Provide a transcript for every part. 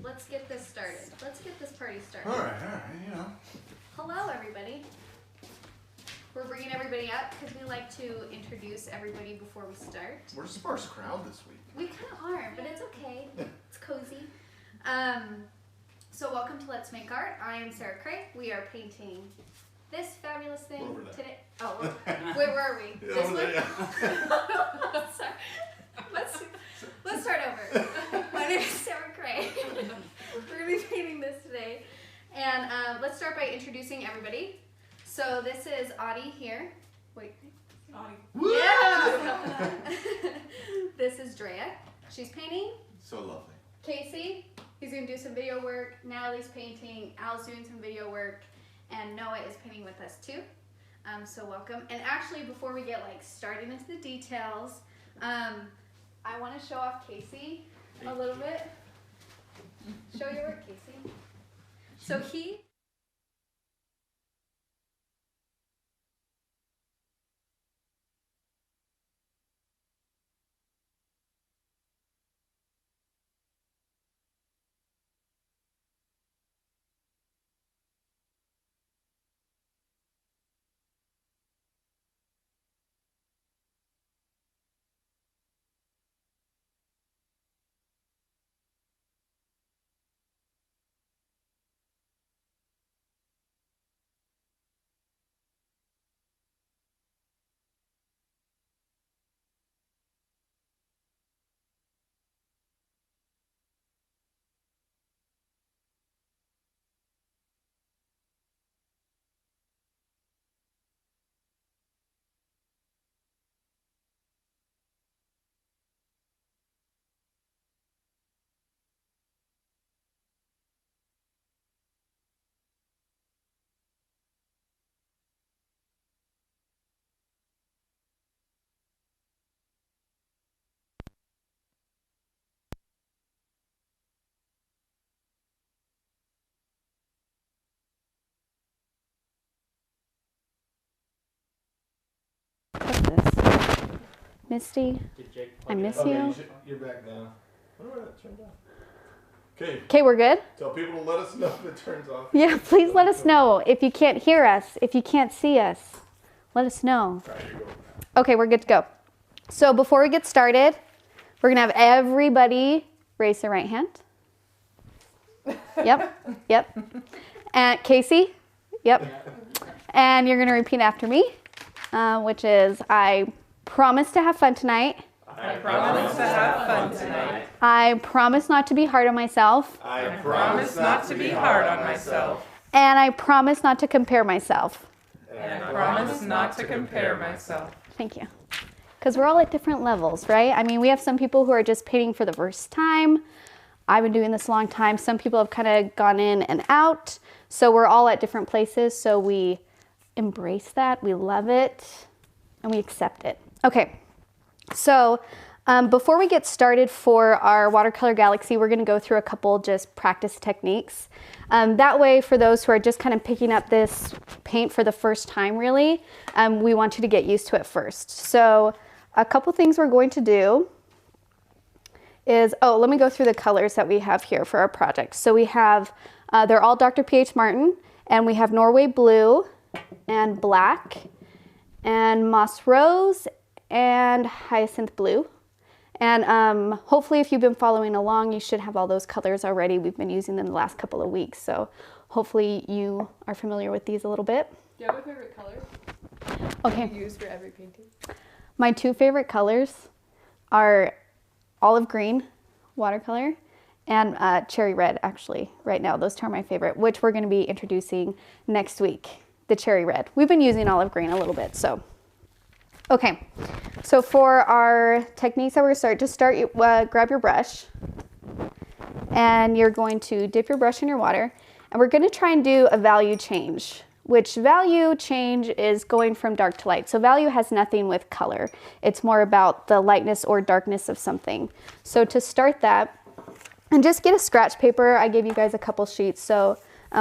let's get this started. Let's get this party started. All right, you know. Hello, everybody. We're bringing everybody up because we like to introduce everybody before we start. We're a sparse crowd this week. We kind of are, but it's okay. It's cozy. So welcome to Let's Make Art. I am Sarah Cray. We are painting this fabulous thing today. Oh, wait, where are we? This one? Sorry. Let's start over. My name is Sarah Cray. We're going to be painting this today. And let's start by introducing everybody. So this is Audie here. Wait. Audie. Yeah! This is Drea. She's painting. So lovely. Casey, he's going to do some video work. Natalie's painting. Al's doing some video work. And Noah is painting with us too. So welcome. And actually, before we get started into the details, I want to show off Casey a little bit. Show your work, Casey. So he... Misty, I miss you. You're back now. I wonder why that turned off. Okay, we're good? Tell people to let us know if it turns off. Yeah, please let us know. If you can't hear us, if you can't see us, let us know. Okay, we're good to go. So before we get started, we're going to have everybody raise their right hand. Yep. And Casey? Yep. And you're going to repeat after me, which is I promise to have fun tonight. I promise to have fun tonight. I promise not to be hard on myself. I promise not to be hard on myself. And I promise not to compare myself. And I promise not to compare myself. Thank you. Because we're all at different levels, right? I mean, we have some people who are just painting for the first time. I've been doing this a long time. Some people have kind of gone in and out. So we're all at different places. So we embrace that. We love it. And we accept it. Okay. So before we get started for our Watercolor Galaxy, we're going to go through a couple just practice techniques. That way, for those who are just kind of picking up this paint for the first time, really, we want you to get used to it first. So a couple things we're going to do is, let me go through the colors that we have here for our project. So we have, they're all Dr. P.H. Martin, and we have Norway Blue and Black and Moss Rose and Hyacinth Blue. And hopefully if you've been following along, you should have all those colors already. We've been using them the last couple of weeks. So hopefully you are familiar with these a little bit. Do you have a favorite color? Okay. You use for every painting? My two favorite colors are olive green watercolor and cherry red, actually, right now. Those two are my favorite, which we're going to be introducing next week, the cherry red. We've been using olive green a little bit, so. Okay, so for our techniques that we're going to start, grab your brush and you're going to dip your brush in your water, and we're going to try and do a value change, which value change is going from dark to light. So value has nothing with color. It's more about the lightness or darkness of something. So to start that, and just get a scratch paper. I gave you guys a couple sheets so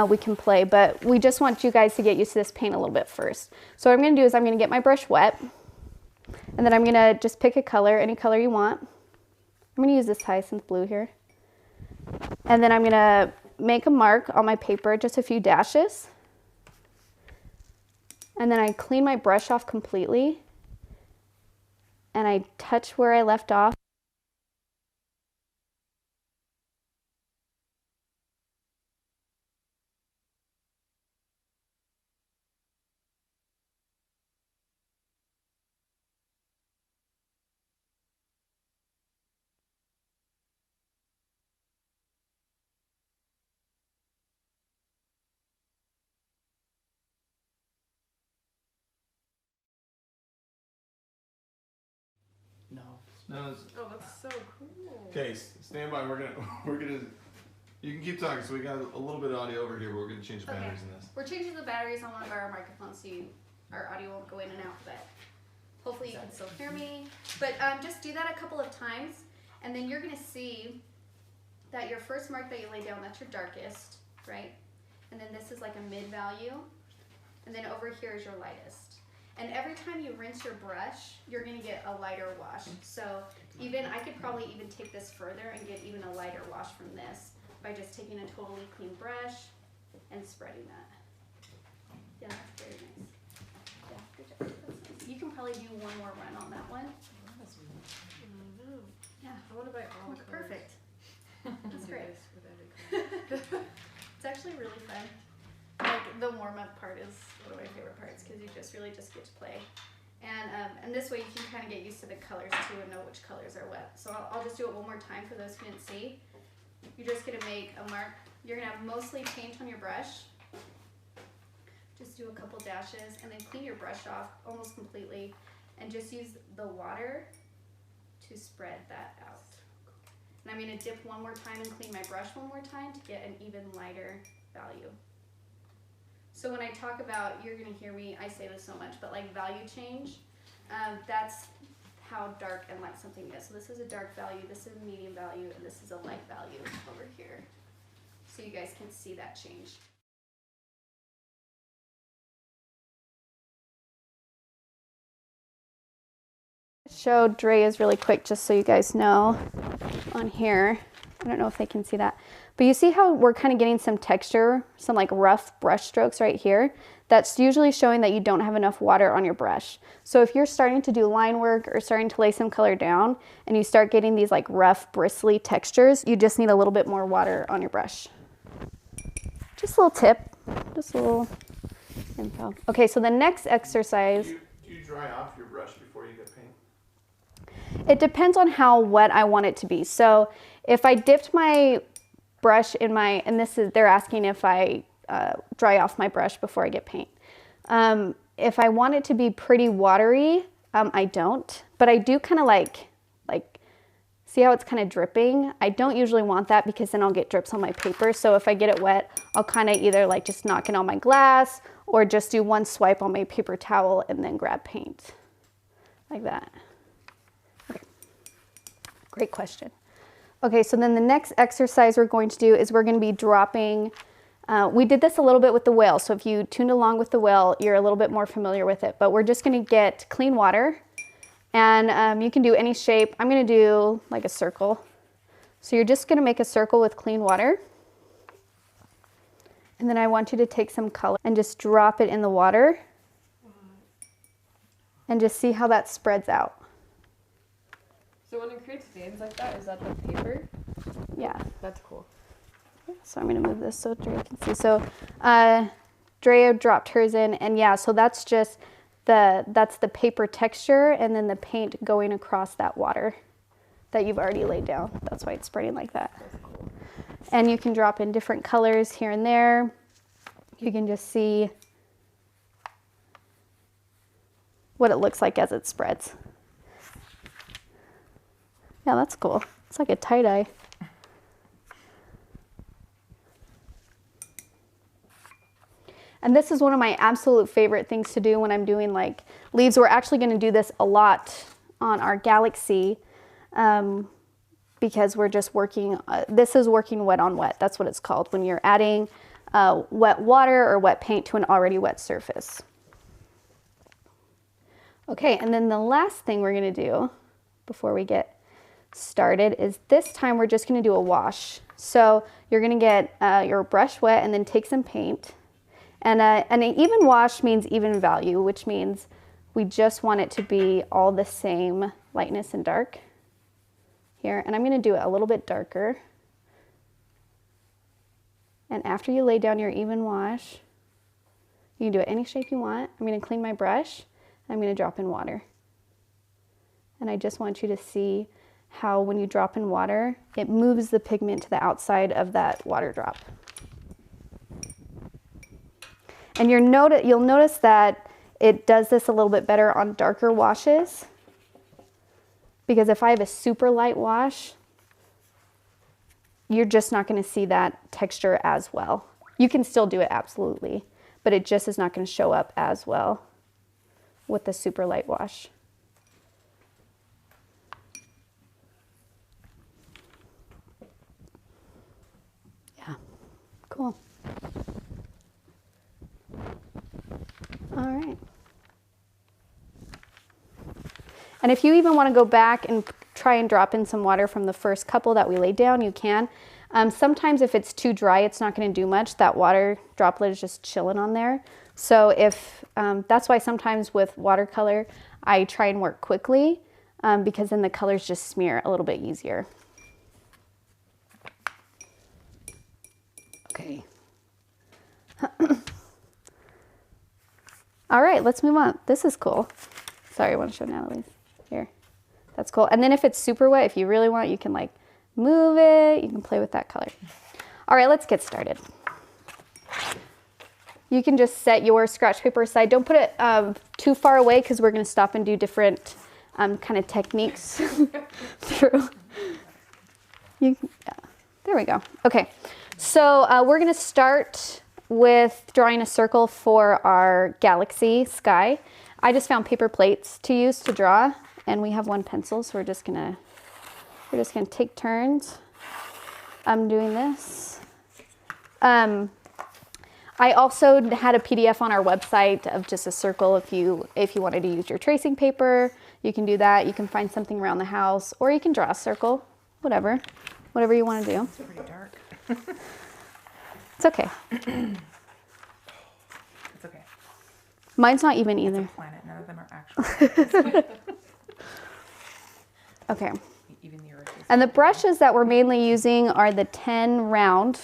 we can play, but we just want you guys to get used to this paint a little bit first. So what I'm going to do is I'm going to get my brush wet. And then I'm going to just pick a color, any color you want. I'm going to use this hyacinth blue here. And then I'm gonna make a mark on my paper, just a few dashes. And then I clean my brush off completely. And I touch where I left off. No. Oh, that's so cool. Okay, stand by. We're gonna. You can keep talking. So we got a little bit of audio over here, but we're gonna change the batteries in this. We're changing the batteries on one of our microphones so our audio won't go in and out, but hopefully you can still hear me. But just do that a couple of times, and then you're gonna see that your first mark that you lay down, that's your darkest, right? And then this is like a mid value, and then over here is your lightest. And every time you rinse your brush, you're gonna get a lighter wash. So I could probably even take this further and get even a lighter wash from this by just taking a totally clean brush and spreading that. Yeah, that's very nice. Yeah, good job. That's nice. You can probably do one more run on that one. Yeah. I want to buy all the colors. Perfect. That's Do great. this with every color. It's actually really fun. Like the warm-up part is one of my favorite parts because you really just get to play. And this way you can kind of get used to the colors too and know which colors are what. So I'll just do it one more time for those who didn't see. You're just going to make a mark. You're going to have mostly paint on your brush. Just do a couple dashes and then clean your brush off almost completely and just use the water to spread that out. And I'm going to dip one more time and clean my brush one more time to get an even lighter value. So when I talk about, you're going to hear me, I say this so much, but like value change, that's how dark and light something is. So this is a dark value, this is a medium value, and this is a light value over here. So you guys can see that change. Show Drea's really quick just so you guys know on here. I don't know if they can see that. But you see how we're kind of getting some texture, some like rough brush strokes right here? That's usually showing that you don't have enough water on your brush. So if you're starting to do line work or starting to lay some color down and you start getting these like rough, bristly textures, you just need a little bit more water on your brush. Just a little tip, just a little info. Okay, so the next exercise. Do you dry off your brush before you get paint? It depends on how wet I want it to be. So if I dipped my brush in my, and this is, they're asking if I dry off my brush before I get paint. If I want it to be pretty watery, I don't, but I do kind of like, see how it's kind of dripping? I don't usually want that because then I'll get drips on my paper. So if I get it wet, I'll kind of either like just knock it on my glass or just do one swipe on my paper towel and then grab paint like that. Okay. Great question. Okay, so then the next exercise we're going to do is we're going to be dropping, we did this a little bit with the whale, so if you tuned along with the whale, you're a little bit more familiar with it, but we're just going to get clean water, and you can do any shape. I'm going to do like a circle. So you're just going to make a circle with clean water, and then I want you to take some color and just drop it in the water, and just see how that spreads out. So when it creates veins like that, is that the paper? Yeah. That's cool. So I'm going to move this so Drea can see. So Drea dropped hers in, and yeah, so that's just that's the paper texture and then the paint going across that water that you've already laid down. That's why it's spreading like that. That's cool. And you can drop in different colors here and there. You can just see what it looks like as it spreads. Yeah, that's cool. It's like a tie-dye. And this is one of my absolute favorite things to do when I'm doing like leaves. We're actually going to do this a lot on our Galaxy because we're just working, this is working wet on wet. That's what it's called when you're adding wet water or wet paint to an already wet surface. Okay, and then the last thing we're going to do before we get started is this time we're just going to do a wash. So you're gonna get your brush wet and then take some paint. And an even wash means even value, which means we just want it to be all the same lightness and dark here. And I'm gonna do it a little bit darker. And after you lay down your even wash, you can do it any shape you want. I'm gonna clean my brush. I'm gonna drop in water. And I just want you to see how when you drop in water, it moves the pigment to the outside of that water drop. And you'll notice that it does this a little bit better on darker washes, because if I have a super light wash, you're just not going to see that texture as well. You can still do it, absolutely, but it just is not going to show up as well with the super light wash. Yeah, cool. All right. And if you even want to go back and try and drop in some water from the first couple that we laid down, you can. Sometimes if it's too dry, it's not going to do much. That water droplet is just chilling on there. So if that's why sometimes with watercolor, I try and work quickly because then the colors just smear a little bit easier. Okay. All right, let's move on. This is cool. Sorry, I want to show Natalie's. Here. That's cool. And then if it's super wet, if you really want, you can like move it. You can play with that color. All right, let's get started. You can just set your scratch paper aside. Don't put it too far away because we're going to stop and do different kind of techniques through. Yeah, there we go. Okay, so we're going to start with drawing a circle for our galaxy sky. I just found paper plates to use to draw, and we have one pencil, so we're just gonna take turns. I'm doing this. I also had a PDF on our website of just a circle. If you wanted to use your tracing paper, you can do that. You can find something around the house, or you can draw a circle, whatever you want to do. It's pretty dark. It's okay. It's okay. Mine's not even either. It's a planet. None of them are actual. Okay. Even the Earth is. And the brushes that we're mainly using are the 10 round.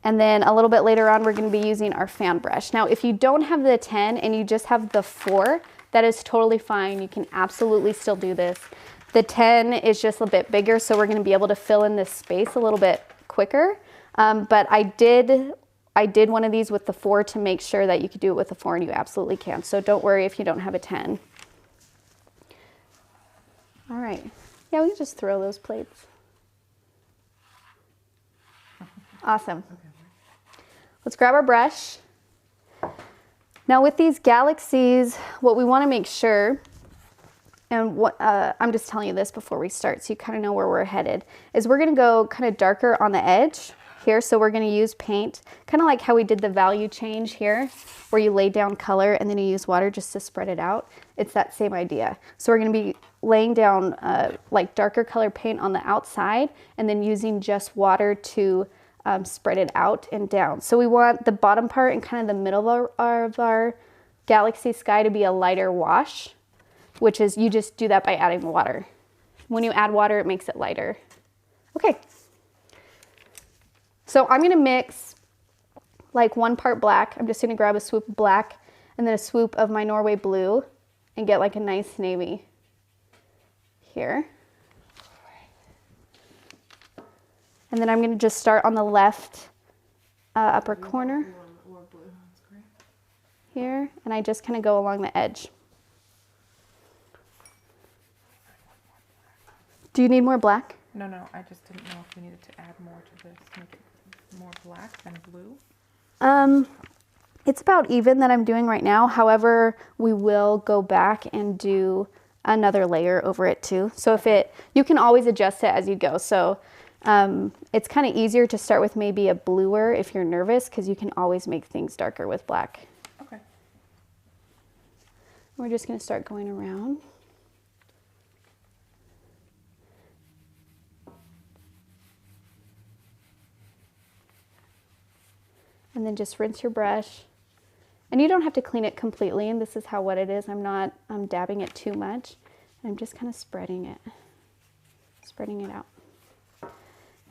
And then a little bit later on, we're going to be using our fan brush. Now, if you don't have the 10 and you just have the 4, that is totally fine. You can absolutely still do this. The 10 is just a bit bigger, so we're going to be able to fill in this space a little bit quicker. But I did one of these with the 4 to make sure that you could do it with the 4, and you absolutely can. So don't worry if you don't have a 10. All right. Yeah, we can just throw those plates. Awesome. Let's grab our brush. Now with these galaxies, what we want to make sure, and what I'm just telling you this before we start so you kind of know where we're headed, is we're going to go kind of darker on the edge here. So we're going to use paint, kind of like how we did the value change here, where you lay down color and then you use water just to spread it out. It's that same idea. So we're going to be laying down like darker color paint on the outside and then using just water to spread it out and down. So we want the bottom part and kind of the middle of our galaxy sky to be a lighter wash, which is you just do that by adding water. When you add water, it makes it lighter. Okay. So I'm going to mix like 1 part black. I'm just going to grab a swoop of black and then a swoop of my Norway blue and get like a nice navy here. And then I'm going to just start on the left upper corner here, and I just kind of go along the edge. Do you need more black? No, I just didn't know if we needed to add more to this, make it more black than blue. It's about even that I'm doing right now. However, we will go back and do another layer over it too. So you can always adjust it as you go. So it's kind of easier to start with maybe a bluer if you're nervous, because you can always make things darker with black. Okay. We're just going to start going around. And then just rinse your brush. And you don't have to clean it completely, and this is how wet it is. I'm dabbing it too much. I'm just kind of spreading it out.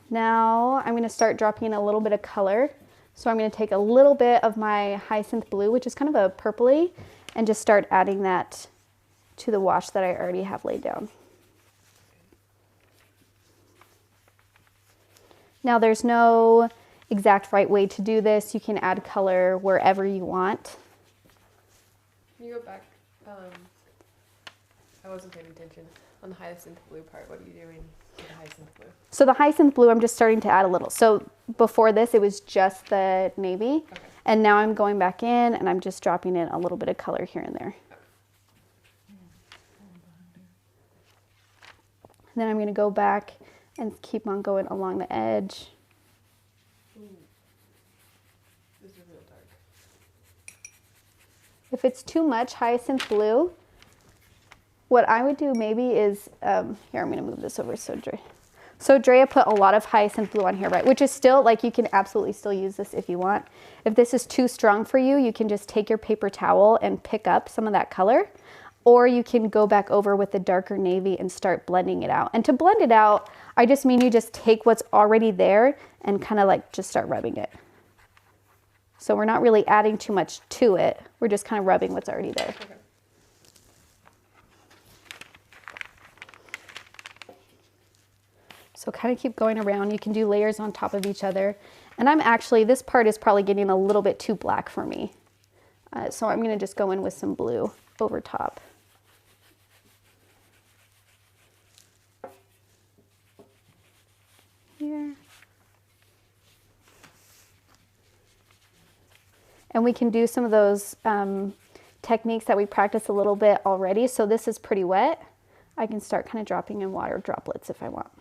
Now I'm going to start dropping in a little bit of color. So I'm going to take a little bit of my hyacinth blue, which is kind of a purpley, and just start adding that to the wash that I already have laid down. Now there's no exact right way to do this. You can add color wherever you want. Can you go back? I wasn't paying attention on the hyacinth blue part. What are you doing with the hyacinth blue? So the hyacinth blue, I'm just starting to add a little. So before this, it was just the navy. Okay. And now I'm going back in and I'm just dropping in a little bit of color here and there. And then I'm going to go back and keep on going along the edge. Ooh. This is real dark. If it's too much hyacinth blue, what I would do maybe is, here, I'm going to move this over so Drea. So Drea put a lot of hyacinth blue on here, right? Which is still, like, you can absolutely still use this if you want. If this is too strong for you, you can just take your paper towel and pick up some of that color. Or you can go back over with the darker navy and start blending it out. And to blend it out, I just mean you just take what's already there and kind of like just start rubbing it. So we're not really adding too much to it. We're just kind of rubbing what's already there. Okay. So kind of keep going around. You can do layers on top of each other. And I'm actually, this part is probably getting a little bit too black for me. So I'm going to just go in with some blue over top. Here. And we can do some of those techniques that we practiced a little bit already. So this is pretty wet. I can start kind of dropping in water droplets if I want.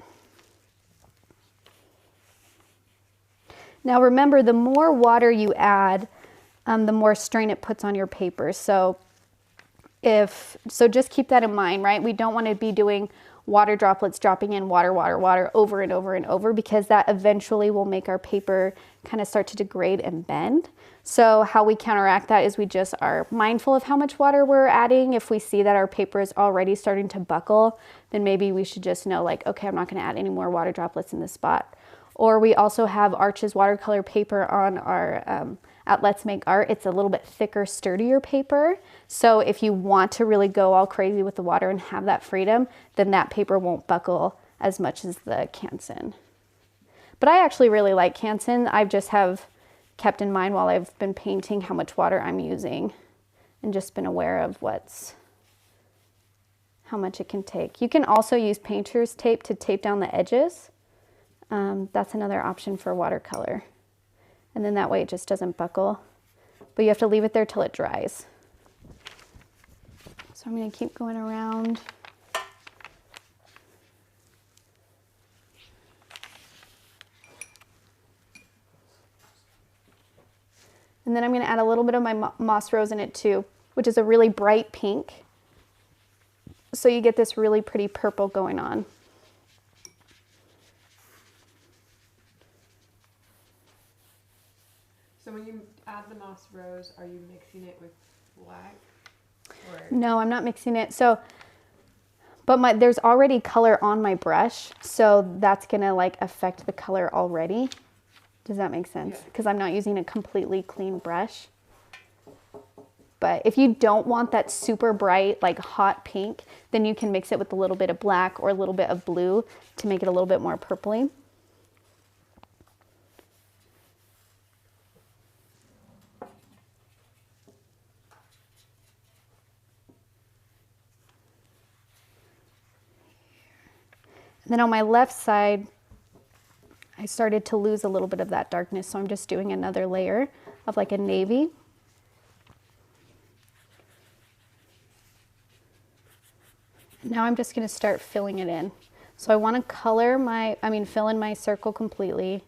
Now remember, the more water you add, the more strain it puts on your paper. So just keep that in mind, right? We don't want to be doing water droplets dropping in water, water, water over and over and over, because that eventually will make our paper kind of start to degrade and bend. So how we counteract that is we just are mindful of how much water we're adding. If we see that our paper is already starting to buckle, then maybe we should just know, like, okay, I'm not going to add any more water droplets in this spot. Or we also have Arch's watercolor paper on our at Let's Make Art. It's a little bit thicker, sturdier paper. So if you want to really go all crazy with the water and have that freedom, then that paper won't buckle as much as the Canson. But I actually really like Canson. I just have kept in mind while I've been painting how much water I'm using and just been aware of how much it can take. You can also use painter's tape to tape down the edges. That's another option for watercolor. And then that way it just doesn't buckle. But you have to leave it there till it dries. So I'm going to keep going around. And then I'm going to add a little bit of my moss rose in it too, which is a really bright pink. So you get this really pretty purple going on. So when you add the moss rose, are you mixing it with black? Or? No, I'm not mixing it. But there's already color on my brush, so that's gonna like affect the color already. Does that make sense? Because I'm not using a completely clean brush. But if you don't want that super bright, like hot pink, then you can mix it with a little bit of black or a little bit of blue to make it a little bit more purpley. And then on my left side, I started to lose a little bit of that darkness, so I'm just doing another layer of like a navy. Now I'm just going to start filling it in. So I want to fill in my circle completely.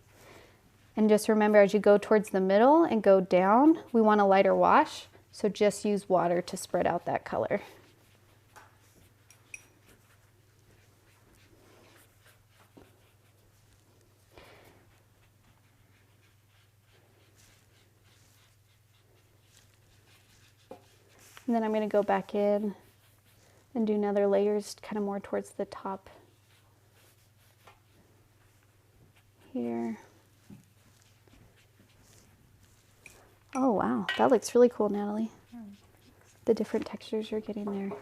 And just remember, as you go towards the middle and go down, we want a lighter wash. So just use water to spread out that color. And then I'm going to go back in and do another layers kind of more towards the top here. Oh wow, that looks really cool, Natalie. The different textures you're getting there.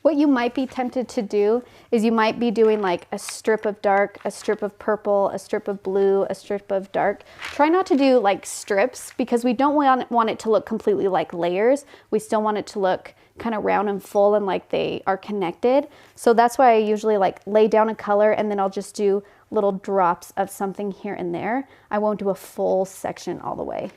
What you might be tempted to do is you might be doing like a strip of dark, a strip of purple, a strip of blue, a strip of dark. Try not to do like strips because we don't want it to look completely like layers. We still want it to look kind of round and full and like they are connected. So that's why I usually like lay down a color and then I'll just do little drops of something here and there. I won't do a full section all the way.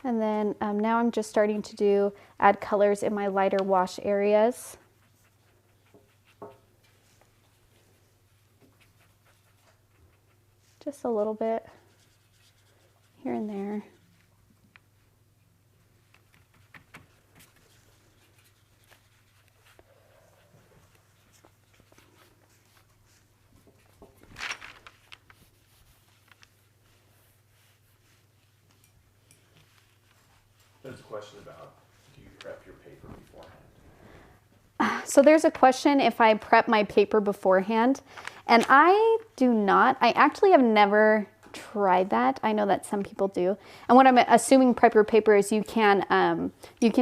And then now I'm just starting to add colors in my lighter wash areas. Just a little bit here and there. There's a question about, do you prep your paper beforehand? So there's a question if I prep my paper beforehand, and I do not. I actually have never tried that. I know that some people do. And what I'm assuming prep your paper is you can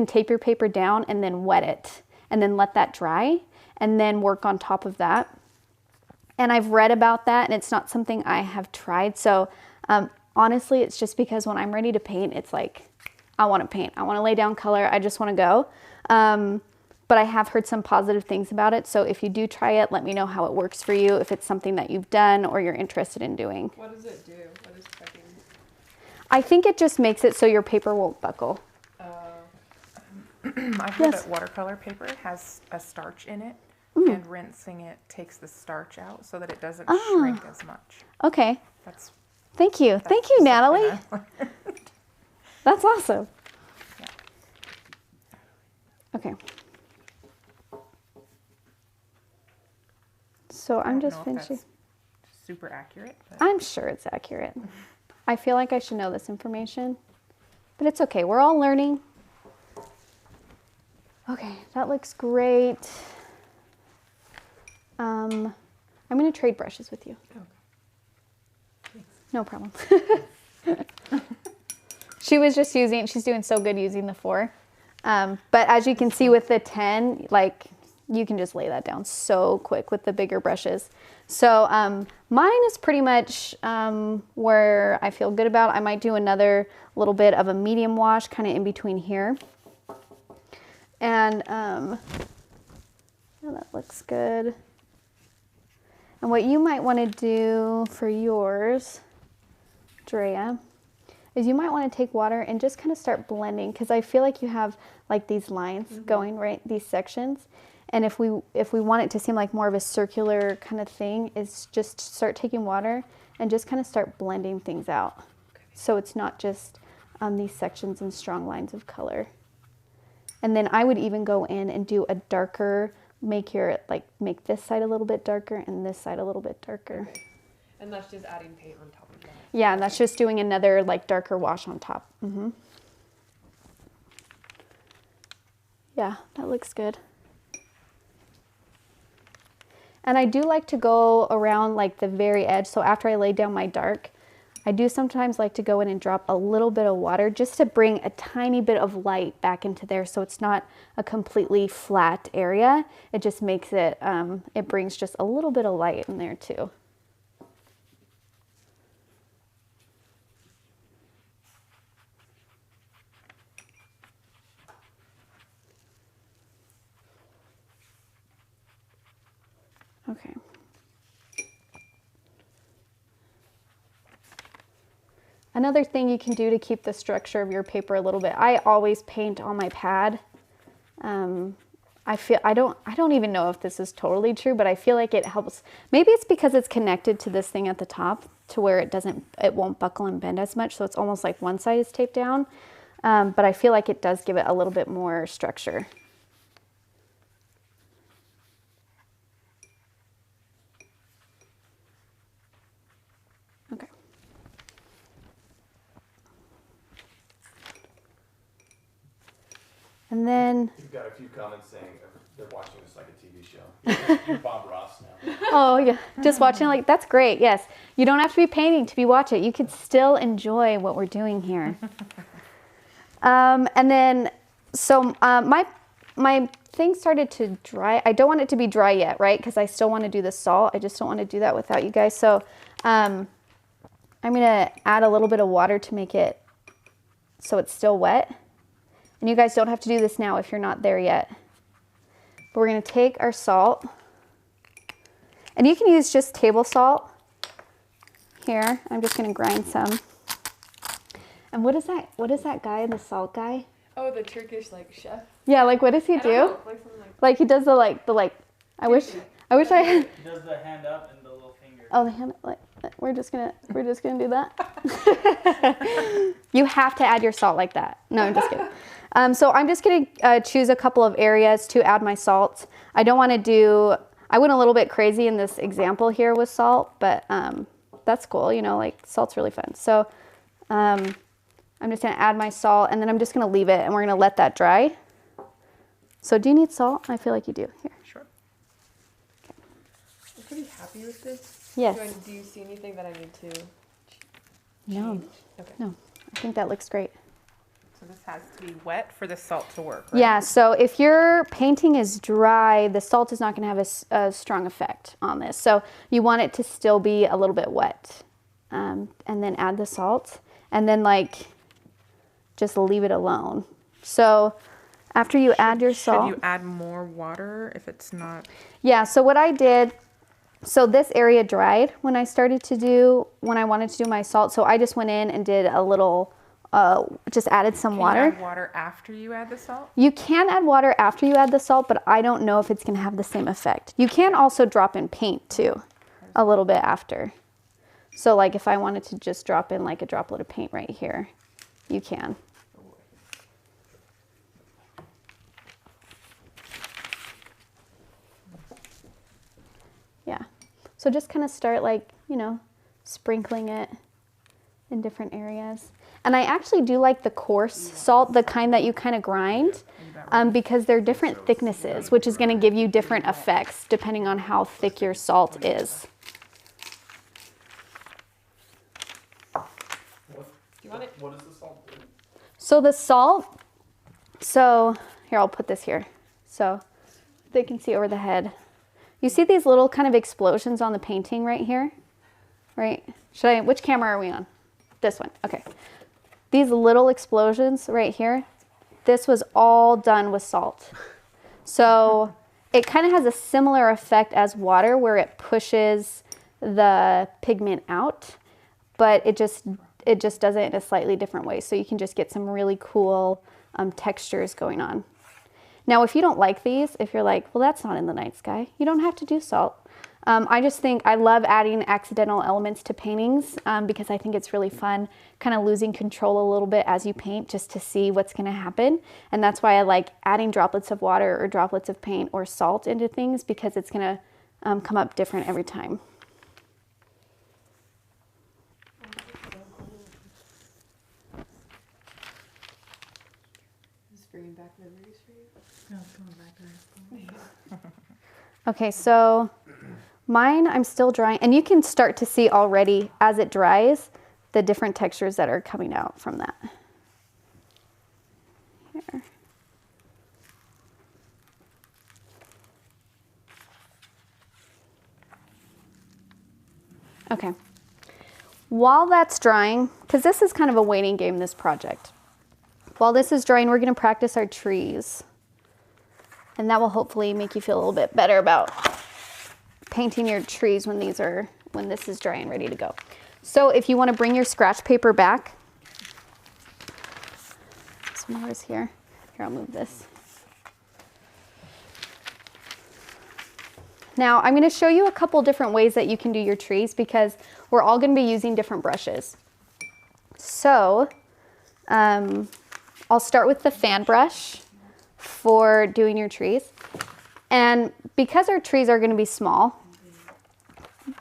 tape your paper down and then wet it and then let that dry and then work on top of that. And I've read about that and it's not something I have tried. So honestly, it's just because when I'm ready to paint, it's like, I want to paint. I want to lay down color. I just want to go. But I have heard some positive things about it. So if you do try it, let me know how it works for you, if it's something that you've done or you're interested in doing. What does it do? What is prepping? I think it just makes it so your paper won't buckle. I've heard that watercolor paper has a starch in it, and rinsing it takes the starch out so that it doesn't shrink as much. Okay. Thank you. That's Thank you, just Natalie. something That's awesome. Yeah. Okay. So I'm just I don't know if finishing. that's super accurate. But I'm sure it's accurate. I feel like I should know this information, but it's okay. We're all learning. Okay, that looks great. I'm going to trade brushes with you. Okay. No problem. She's doing so good using the 4. But as you can see with the 10, like you can just lay that down so quick with the bigger brushes. So mine is pretty much where I feel good about. I might do another little bit of a medium wash kind of in between here. And oh, that looks good. And what you might want to do for yours, Drea, is you might want to take water and just kind of start blending, because I feel like you have like these lines going right, these sections. And if we want it to seem like more of a circular kind of thing, is just start taking water and just kind of start blending things out. Okay. So it's not just these sections and strong lines of color. And then I would even go in and do a darker, make this side a little bit darker and this side a little bit darker. Okay. And that's just adding paint on top of that. Yeah, and that's just doing another like darker wash on top. Yeah, that looks good. And I do like to go around like the very edge. So after I lay down my dark, I do sometimes like to go in and drop a little bit of water just to bring a tiny bit of light back into there, so it's not a completely flat area. It just makes it, it brings just a little bit of light in there too. Okay. Another thing you can do to keep the structure of your paper a little bit, I always paint on my pad. I don't even know if this is totally true, but I feel like it helps. Maybe it's because it's connected to this thing at the top to where it won't buckle and bend as much. So it's almost like one side is taped down. But I feel like it does give it a little bit more structure. Okay. And then, You've got a few comments saying they're watching this like a TV show. You're Bob Ross now. oh yeah, just watching, like, that's great. Yes, you don't have to be painting to be watching. You could still enjoy what we're doing here. And then, so my thing started to dry. I don't want it to be dry yet, right? Because I still want to do the salt. I just don't want to do that without you guys. So I'm gonna add a little bit of water to make it so it's still wet. And you guys don't have to do this now if you're not there yet. But we're gonna take our salt, and you can use just table salt. Here, I'm just gonna grind some. And what is that? What is that guy, the salt guy? Oh, the Turkish like chef. Yeah, like what does he I don't do? know, like something Like he does the I wish I had. He does the hand up and the little finger. Oh, the hand, like, we're just gonna do that. You have to add your salt like that. No, I'm just kidding. So I'm just gonna choose a couple of areas to add my salt. I don't want to do. I went a little bit crazy in this example here with salt, but that's cool. You know, like salt's really fun. So I'm just gonna add my salt, and then I'm just gonna leave it, and we're gonna let that dry. So do you need salt? I feel like you do. Here. Sure. I'm pretty happy with this. Yes. Do you see anything that I need to No. change? Okay. No. I think that looks great. So this has to be wet for the salt to work, right? Yeah, so if your painting is dry, the salt is not going to have a strong effect on this. So you want it to still be a little bit wet. And then add the salt, and then like just leave it alone. So after you add your salt. Should you add more water if it's not? Yeah, so what I did, so this area dried when I wanted to do my salt. So I just went in and did a little, just added some water. Can you add water after you add the salt? You can add water after you add the salt, but I don't know if it's going to have the same effect. You can also drop in paint too, a little bit after. So like if I wanted to just drop in like a droplet of paint right here, you can. Yeah. So just kind of start like, you know, sprinkling it in different areas. And I actually do like the coarse salt, the kind that you kind of grind, because they're different thicknesses, which is going to give you different effects depending on how thick your salt is. What does the salt do? So the salt, here, I'll put this here so they can see over the head. You see these little kind of explosions on the painting right here, right? Which camera are we on? This one, okay. These little explosions right here, this was all done with salt. So it kind of has a similar effect as water where it pushes the pigment out, but it just does it in a slightly different way. So you can just get some really cool textures going on. Now, if you don't like these, if you're like, well, that's not in the night sky, you don't have to do salt. I just think I love adding accidental elements to paintings because I think it's really fun, kind of losing control a little bit as you paint just to see what's going to happen. And that's why I like adding droplets of water or droplets of paint or salt into things, because it's going to come up different every time. Just bringing back memories for you. No, it's going back to high school. Okay, so mine I'm still drying, and you can start to see already as it dries the different textures that are coming out from that. Here. Okay. While that's drying, because this is kind of a waiting game, this project. While this is drying, we're going to practice our trees. And that will hopefully make you feel a little bit better about painting your trees when this is dry and ready to go. So if you want to bring your scratch paper back, some more is here. Here, I'll move this. Now I'm going to show you a couple different ways that you can do your trees because we're all going to be using different brushes. So I'll start with the fan brush for doing your trees. And because our trees are going to be small,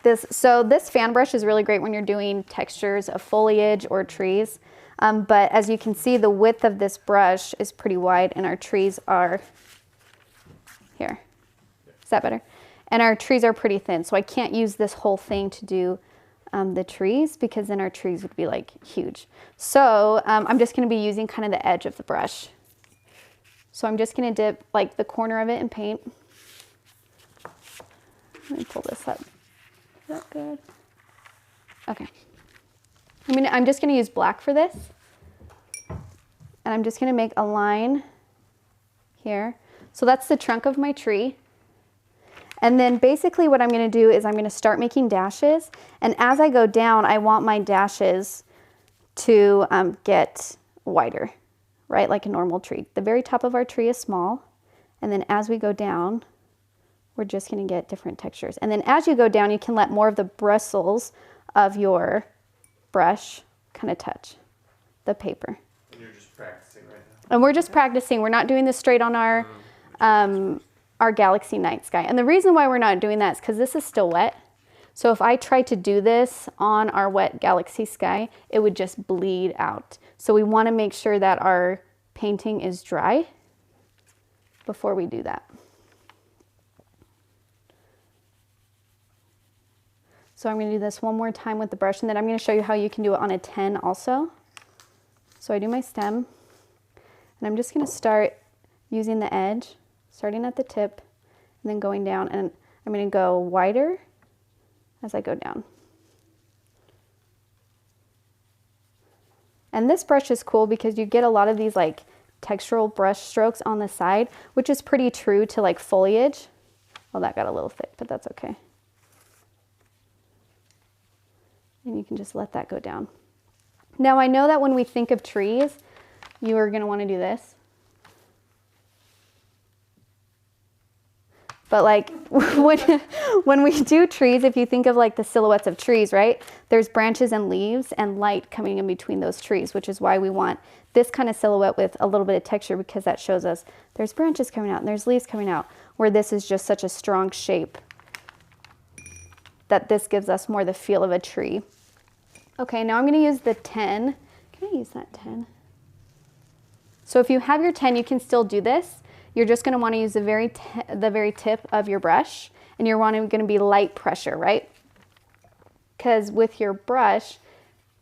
this fan brush is really great when you're doing textures of foliage or trees. But as you can see, the width of this brush is pretty wide and our trees are here. Is that better? And our trees are pretty thin, so I can't use this whole thing to do the trees because then our trees would be like huge. So I'm just going to be using kind of the edge of the brush. So I'm just going to dip like the corner of it in paint. Let me pull this up. Is that good? Okay. I'm just going to use black for this. And I'm just going to make a line here. So that's the trunk of my tree. And then basically what I'm going to do is I'm going to start making dashes. And as I go down, I want my dashes to get wider, right? Like a normal tree. The very top of our tree is small. And then as we go down, we're just going to get different textures. And then as you go down, you can let more of the bristles of your brush kind of touch the paper. And you're just practicing right now. And we're just practicing. We're not doing this straight on our galaxy night sky. And the reason why we're not doing that is because this is still wet. So if I try to do this on our wet galaxy sky, it would just bleed out. So we want to make sure that our painting is dry before we do that. So I'm going to do this one more time with the brush, and then I'm going to show you how you can do it on a 10 also. So I do my stem, and I'm just going to start using the edge, starting at the tip, and then going down, and I'm going to go wider as I go down. And this brush is cool because you get a lot of these like textural brush strokes on the side, which is pretty true to like foliage. Well, that got a little thick, but that's okay. And you can just let that go down. Now I know that when we think of trees, you are going to want to do this. But like when we do trees, if you think of like the silhouettes of trees, right? There's branches and leaves and light coming in between those trees, which is why we want this kind of silhouette with a little bit of texture, because that shows us there's branches coming out and there's leaves coming out, where this is just such a strong shape that this gives us more the feel of a tree. Okay, now I'm going to use the 10. Can I use that 10? So if you have your 10, you can still do this. You're just going to want to use the very tip of your brush, and you're going to be light pressure, right? Because with your brush,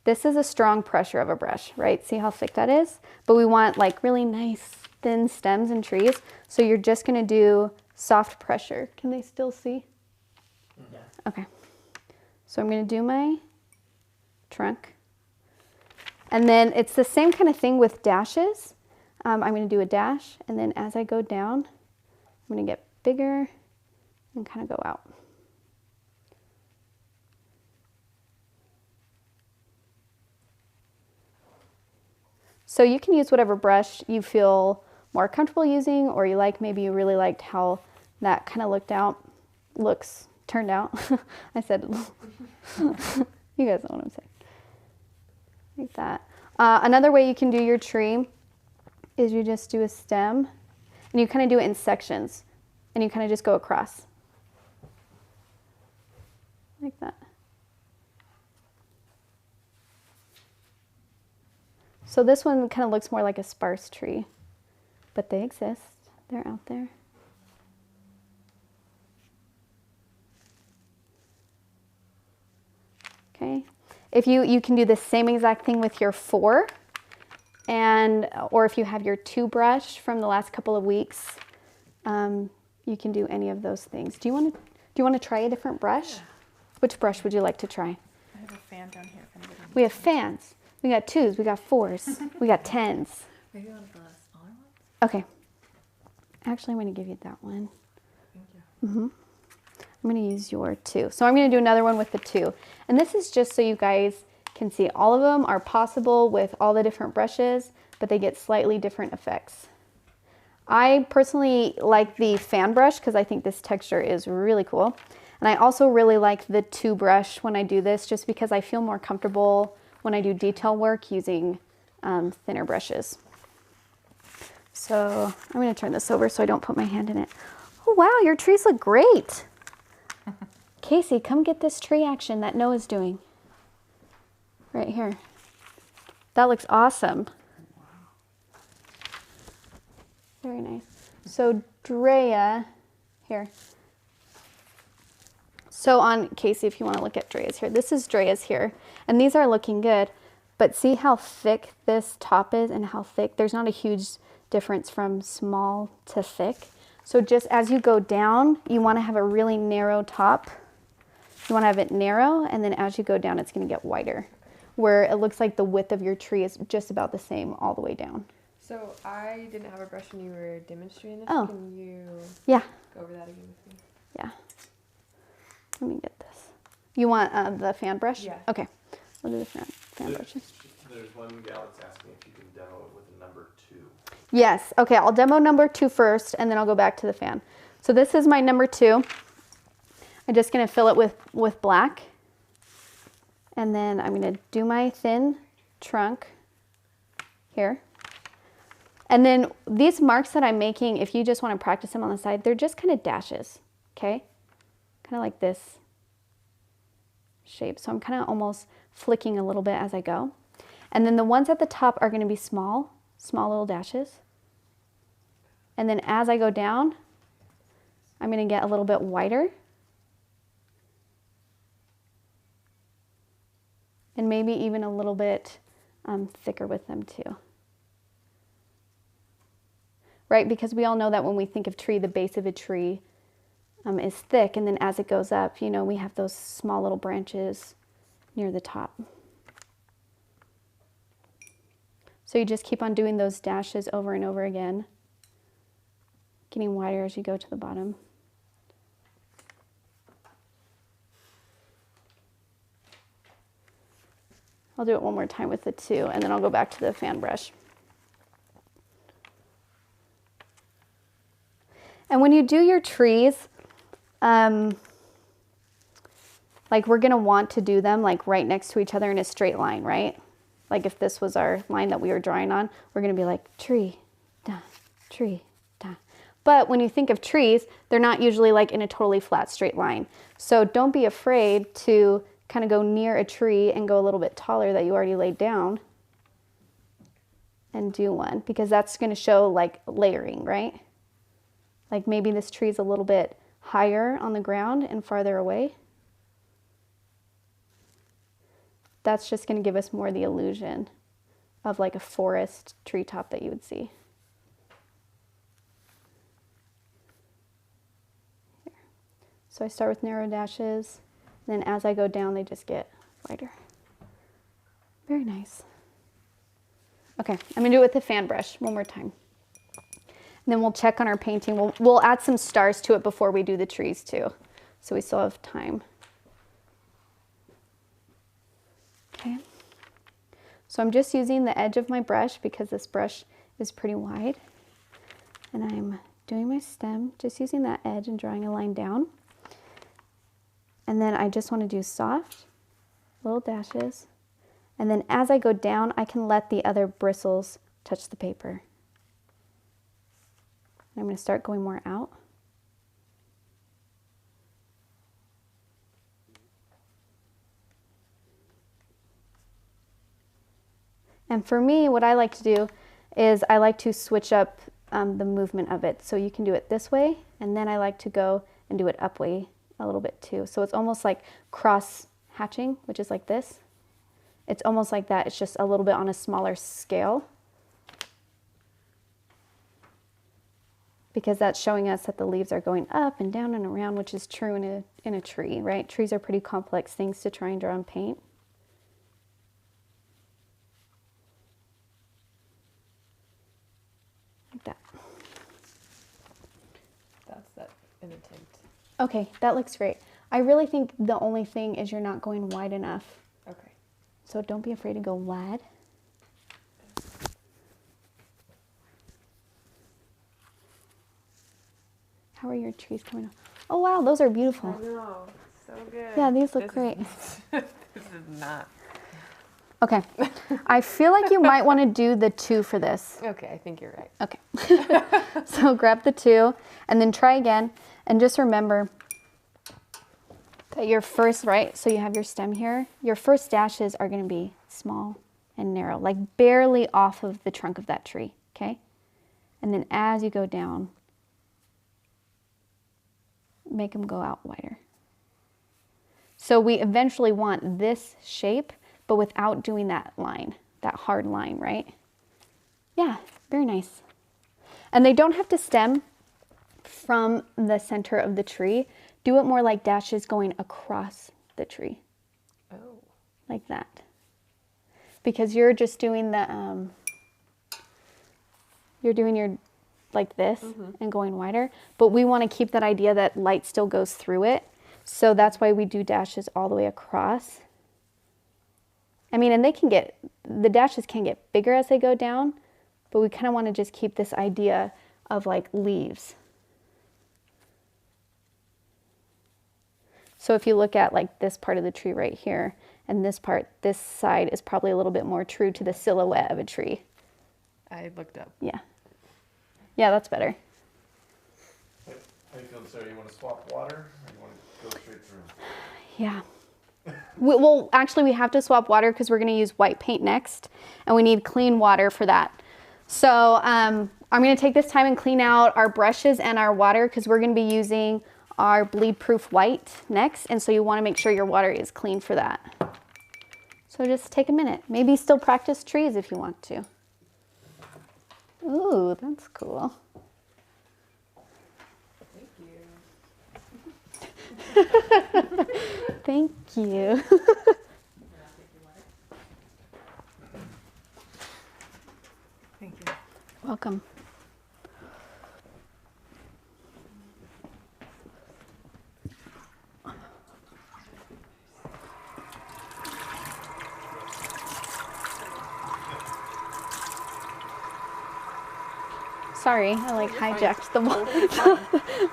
this is a strong pressure of a brush, right? See how thick that is? But we want like really nice thin stems and trees. So you're just going to do soft pressure. Can they still see? Yeah. Okay. So I'm going to do my trunk. And then it's the same kind of thing with dashes. I'm going to do a dash, and then as I go down, I'm going to get bigger and kind of go out. So you can use whatever brush you feel more comfortable using, or you like. Maybe you really liked how that kind of turned out. I said, you guys know what I'm saying. Like that. Another way you can do your tree is you just do a stem, and you kind of do it in sections, and you kind of just go across. Like that. So this one kind of looks more like a sparse tree, but they exist. They're out there. Okay. If you can do the same exact thing with your 4, or if you have your 2 brush from the last couple of weeks, you can do any of those things. Do you want to try a different brush? Yeah. Which brush would you like to try? I have a fan down here. We have fans. We got 2s. We got 4s. We got 10s. Maybe one of the smaller ones? Okay. Actually, I'm going to give you that one. Thank you. I'm going to use your 2. So I'm going to do another one with the 2. And this is just so you guys can see all of them are possible with all the different brushes, but they get slightly different effects. I personally like the fan brush because I think this texture is really cool. And I also really like the 2 brush when I do this, just because I feel more comfortable when I do detail work using thinner brushes. So I'm going to turn this over so I don't put my hand in it. Oh wow, your trees look great. Casey, come get this tree action that Noah's doing. Right here. That looks awesome. Very nice. So Drea, here. So on Casey, if you want to look at Drea's here, this is Drea's here, and these are looking good, but see how thick this top is and how thick? There's not a huge difference from small to thick. So just as you go down, you want to have a really narrow top. You want to have it narrow, and then as you go down, it's going to get wider, where it looks like the width of your tree is just about the same all the way down. So I didn't have a brush when you were demonstrating this. Oh. Can you Yeah. go over that again with me? Yeah. Let me get this. You want the fan brush? Yeah. Okay. We'll do the fan brushes. There's one gal that's asking if you can demo it with a number 2. Yes. Okay, I'll demo number 2 first, and then I'll go back to the fan. So this is my number 2. I'm just going to fill it with black. And then I'm going to do my thin trunk here. And then these marks that I'm making, if you just want to practice them on the side, they're just kind of dashes, okay? Kind of like this shape. So I'm kind of almost flicking a little bit as I go. And then the ones at the top are going to be small little dashes. And then as I go down, I'm going to get a little bit wider. And maybe even a little bit thicker with them too. Right, because we all know that when we think of tree, the base of a tree is thick, and then as it goes up, you know, we have those small little branches near the top. So you just keep on doing those dashes over and over again, getting wider as you go to the bottom. I'll do it one more time with the 2, and then I'll go back to the fan brush. And when you do your trees, like we're gonna want to do them like right next to each other in a straight line, right? Like if this was our line that we were drawing on, we're gonna be like tree, da, tree, da. But when you think of trees, they're not usually like in a totally flat straight line. So don't be afraid to kind of go near a tree and go a little bit taller that you already laid down and do one, because that's gonna show like layering, right? Like maybe this tree is a little bit higher on the ground and farther away. That's just going to give us more the illusion of like a forest treetop that you would see. Here. So I start with narrow dashes, and then as I go down, they just get wider. Very nice. Okay, I'm going to do it with the fan brush one more time. And then we'll check on our painting. We'll add some stars to it before we do the trees too. So we still have time. Okay. So I'm just using the edge of my brush because this brush is pretty wide. And I'm doing my stem, just using that edge and drawing a line down. And then I just want to do soft little dashes. And then as I go down, I can let the other bristles touch the paper. I'm going to start going more out. And for me, what I like to do is I like to switch up the movement of it. So you can do it this way, and then I like to go and do it up way a little bit too. So it's almost like cross hatching, which is like this. It's almost like that. It's just a little bit on a smaller scale, because that's showing us that the leaves are going up and down and around, which is true in a tree, right? Trees are pretty complex things to try and draw and paint. Like that. That's that in attempt. Okay, that looks great. I really think the only thing is you're not going wide enough. Okay. So don't be afraid to go wide. How are your trees coming up? Oh wow, those are beautiful. I know. So good. Yeah, these look This great. This is not. Okay, I feel like you might want to do the 2 for this. Okay, I think you're right. Okay. So grab the 2 and then try again. And just remember that your first, right, so you have your stem here. Your first dashes are going to be small and narrow, like barely off of the trunk of that tree, okay? And then as you go down, make them go out wider. So we eventually want this shape, but without doing that line, that hard line, right? Yeah, very nice. And they don't have to stem from the center of the tree. Do it more like dashes going across the tree. Oh. Like that. Because you're just doing the, you're doing your, like this and going wider. But we want to keep that idea that light still goes through it. So that's why we do dashes all the way across. I mean, and they can get, the dashes can get bigger as they go down, but we kind of want to just keep this idea of like leaves. So if you look at like this part of the tree right here, and this part, this side is probably a little bit more true to the silhouette of a tree. I looked up. Yeah. Yeah, that's better. How you feeling, Sarah? You want to swap water, or you want to go straight through? Yeah. Well, actually, we have to swap water because we're going to use white paint next, and we need clean water for that. So I'm going to take this time and clean out our brushes and our water because we're going to be using our bleed-proof white next, and so you want to make sure your water is clean for that. So just take a minute. Maybe still practice trees if you want to. Ooh, that's cool. Thank you. Thank you. Welcome. Sorry, I like hijacked the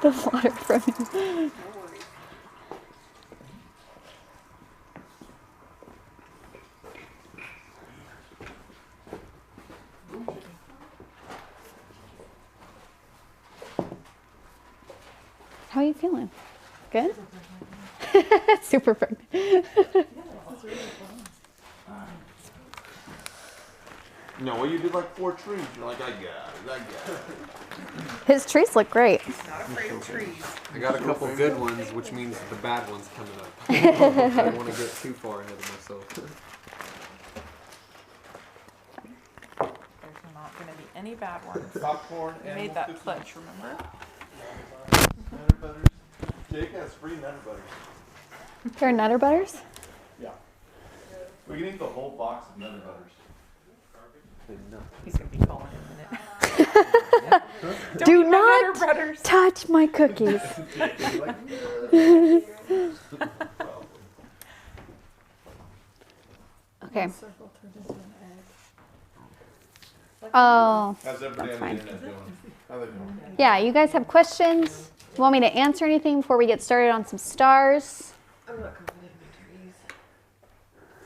the water from you. How are you feeling? Good? Super pregnant. No, well, you did like 4 trees. You're like, I got it, I got it. His trees look great. Not afraid of trees. I got a couple good ones, which means the bad ones coming up. I don't want to get too far ahead of myself. There's not going to be any bad ones. Popcorn We and made that pledge, remember? Nutter butters. Jake has free nutter butters. There are Nutter Butters? Yeah. We can eat the whole box of nutter butters. He's going to be calling in a minute. Do eat my not Nutter Butters. touch my cookies. Okay. Circle turned into an egg. Oh, How's everybody That's on fine. the internet doing? How they doing? yeah, you guys have questions? You want me to answer anything before we get started on some stars? I'm not confident in my trees.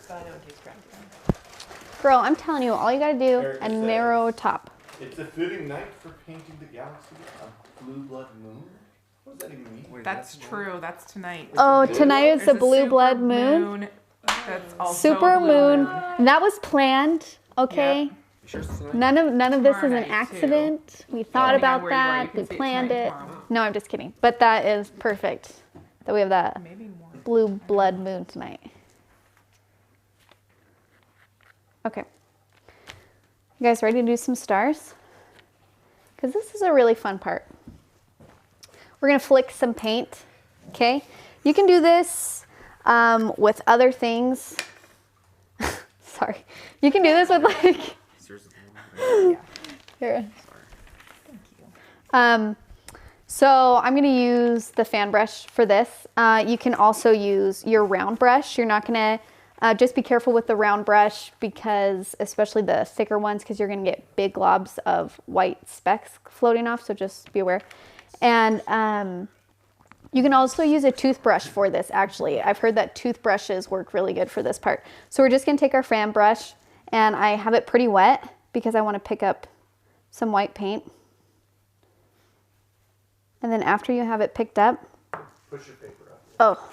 But I know it takes practice. Girl, I'm telling you, all you gotta do, Erica a says- narrow top. It's a fitting night for painting the galaxy a blue blood moon. What does that even mean? Wait, That's true. That's tonight. Oh, tonight is There's the a blue super blood moon. That's also Super a blue moon. That was planned, okay? Yep. Sure, tonight? None of this is Tomorrow an night, too. accident. We thought Depending on about where you are, you that. can We see it planned tonight, it. tomorrow. No, I'm just kidding. But that is perfect. That we have that Maybe more. blue blood moon tonight. Okay. You guys ready to do some stars? Because this is a really fun part. We're going to flick some paint, okay? You can do this with other things. Sorry. You can do this with like... Seriously. Here. Thank you. So I'm going to use the fan brush for this. You can also use your round brush. You're not going to, just be careful with the round brush because, especially the thicker ones, because you're going to get big globs of white specks floating off, so just be aware. And you can also use a toothbrush for this, actually. I've heard that toothbrushes work really good for this part. So we're just gonna take our fan brush, and I have it pretty wet because I wanna pick up some white paint. And then after you have it picked up, Push your paper up. oh,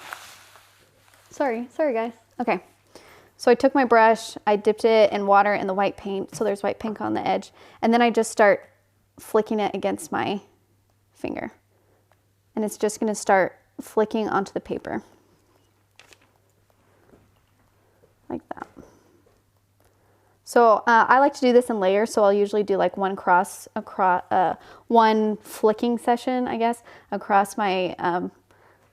sorry guys. Okay, so I took my brush, I dipped it in water and the white paint, so there's white paint on the edge, and then I just start flicking it against my finger. And it's just gonna start flicking onto the paper. Like that. So I like to do this in layers, so I'll usually do like one flicking session, I guess, across my,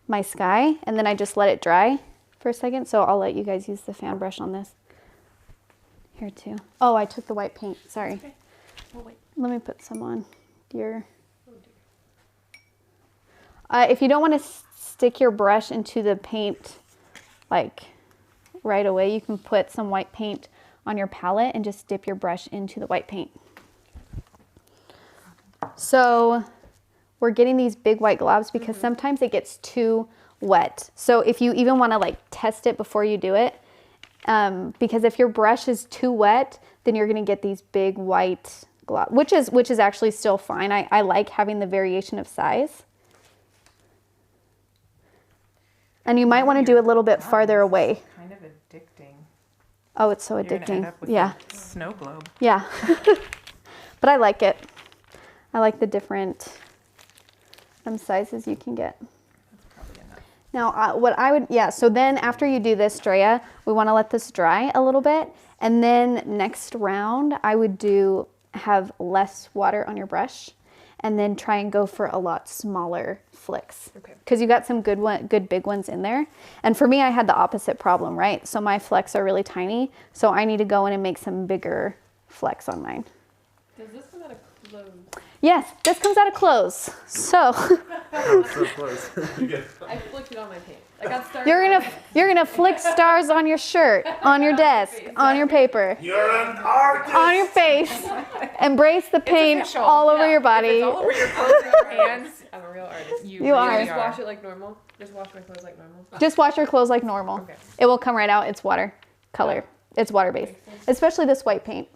my sky, and then I just let it dry for a second. So I'll let you guys use the fan brush on this. Here too. Oh, I took the white paint, sorry. Okay. Oh, wait. Let me put some on, dear. If you don't want to stick your brush into the paint like right away, you can put some white paint on your palette and just dip your brush into the white paint. So we're getting these big white globs because sometimes it gets too wet. So if you even want to like test it before you do it, because if your brush is too wet, then you're going to get these big white globs, which is actually still fine. I like having the variation of size. And you might want to do a little bit farther away. Kind of addicting. Oh, it's so You're gonna end addicting. up with Yeah. a snow globe. Yeah. But I like it. I like the different sizes you can get. That's probably enough. Now, what I would, yeah, so then after you do this, Drea, we want to let this dry a little bit. And then next round, I would have less water on your brush and then try and go for a lot smaller flicks. Okay. Because you got some good big ones in there. And for me, I had the opposite problem, right? So my flecks are really tiny. So I need to go in and make some bigger flecks on mine. Does this come out of clothes? Yes, this comes out of clothes. So So close. I flicked it on my paint. I got started. you're gonna flick stars on your shirt, on your desk, on your paper, You're an artist. on your face. Embrace the paint official. all over your If body. it's all over your clothes and your hands, I'm a real artist. You really are. Just wash it like normal. Just wash my clothes like normal. Just wash your clothes like normal. Okay. It will come right out. It's watercolor. It's water-based, especially this white paint.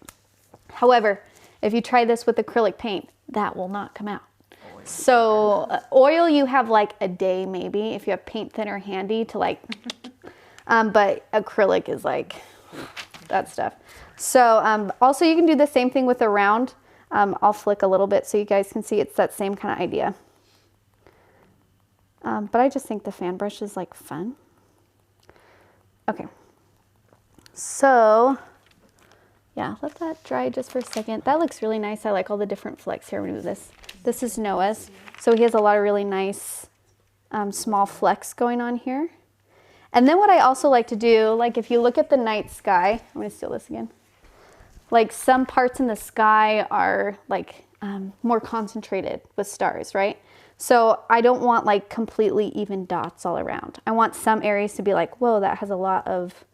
However, if you try this with acrylic paint, that will not come out. So oil, you have like a day maybe if you have paint thinner handy to like, but acrylic is like that stuff. So also you can do the same thing with the round. I'll flick a little bit so you guys can see it's that same kind of idea. But I just think the fan brush is like fun. Okay. So yeah, let that dry just for a second. That looks really nice. I like all the different flecks here. Remove this. This is Noah's. So he has a lot of really nice small flecks going on here. And then what I also like to do, like if you look at the night sky, I'm going to steal this again. Like some parts in the sky are like more concentrated with stars, right? So I don't want like completely even dots all around. I want some areas to be like, whoa, that has a lot of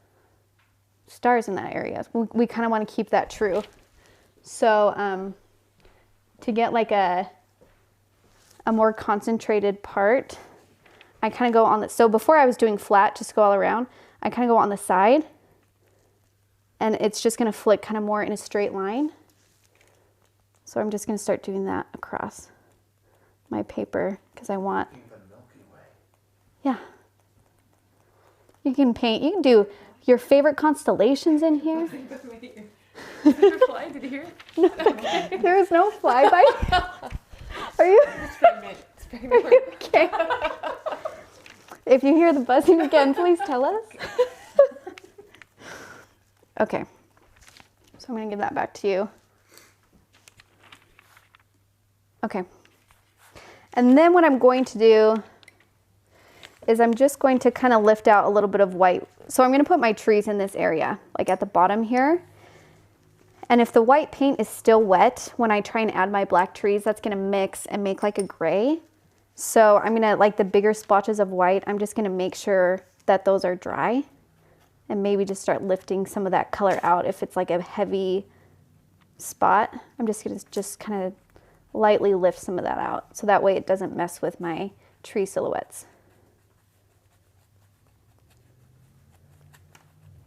stars in that area. We kind of want to keep that true. So to get like a more concentrated part, I kind of go on the, so before I was doing flat, just go all around, I kind of go on the side and it's just going to flick kind of more in a straight line. So I'm just going to start doing that across my paper because I want, The Milky Way. yeah. You can paint, you can do your favorite constellations in here. Did you fly? Did you hear it? There is no flyby. Are you Experiment. Experiment. okay? If you hear the buzzing again, please tell us. Okay, so I'm gonna give that back to you. Okay, and then what I'm going to do is I'm just going to kind of lift out a little bit of white. So I'm gonna put my trees in this area, like at the bottom here. And if the white paint is still wet, when I try and add my black trees, that's gonna mix and make like a gray. So I'm gonna, like the bigger splotches of white, I'm just gonna make sure that those are dry and maybe just start lifting some of that color out if it's like a heavy spot. I'm just gonna kind of lightly lift some of that out so that way it doesn't mess with my tree silhouettes.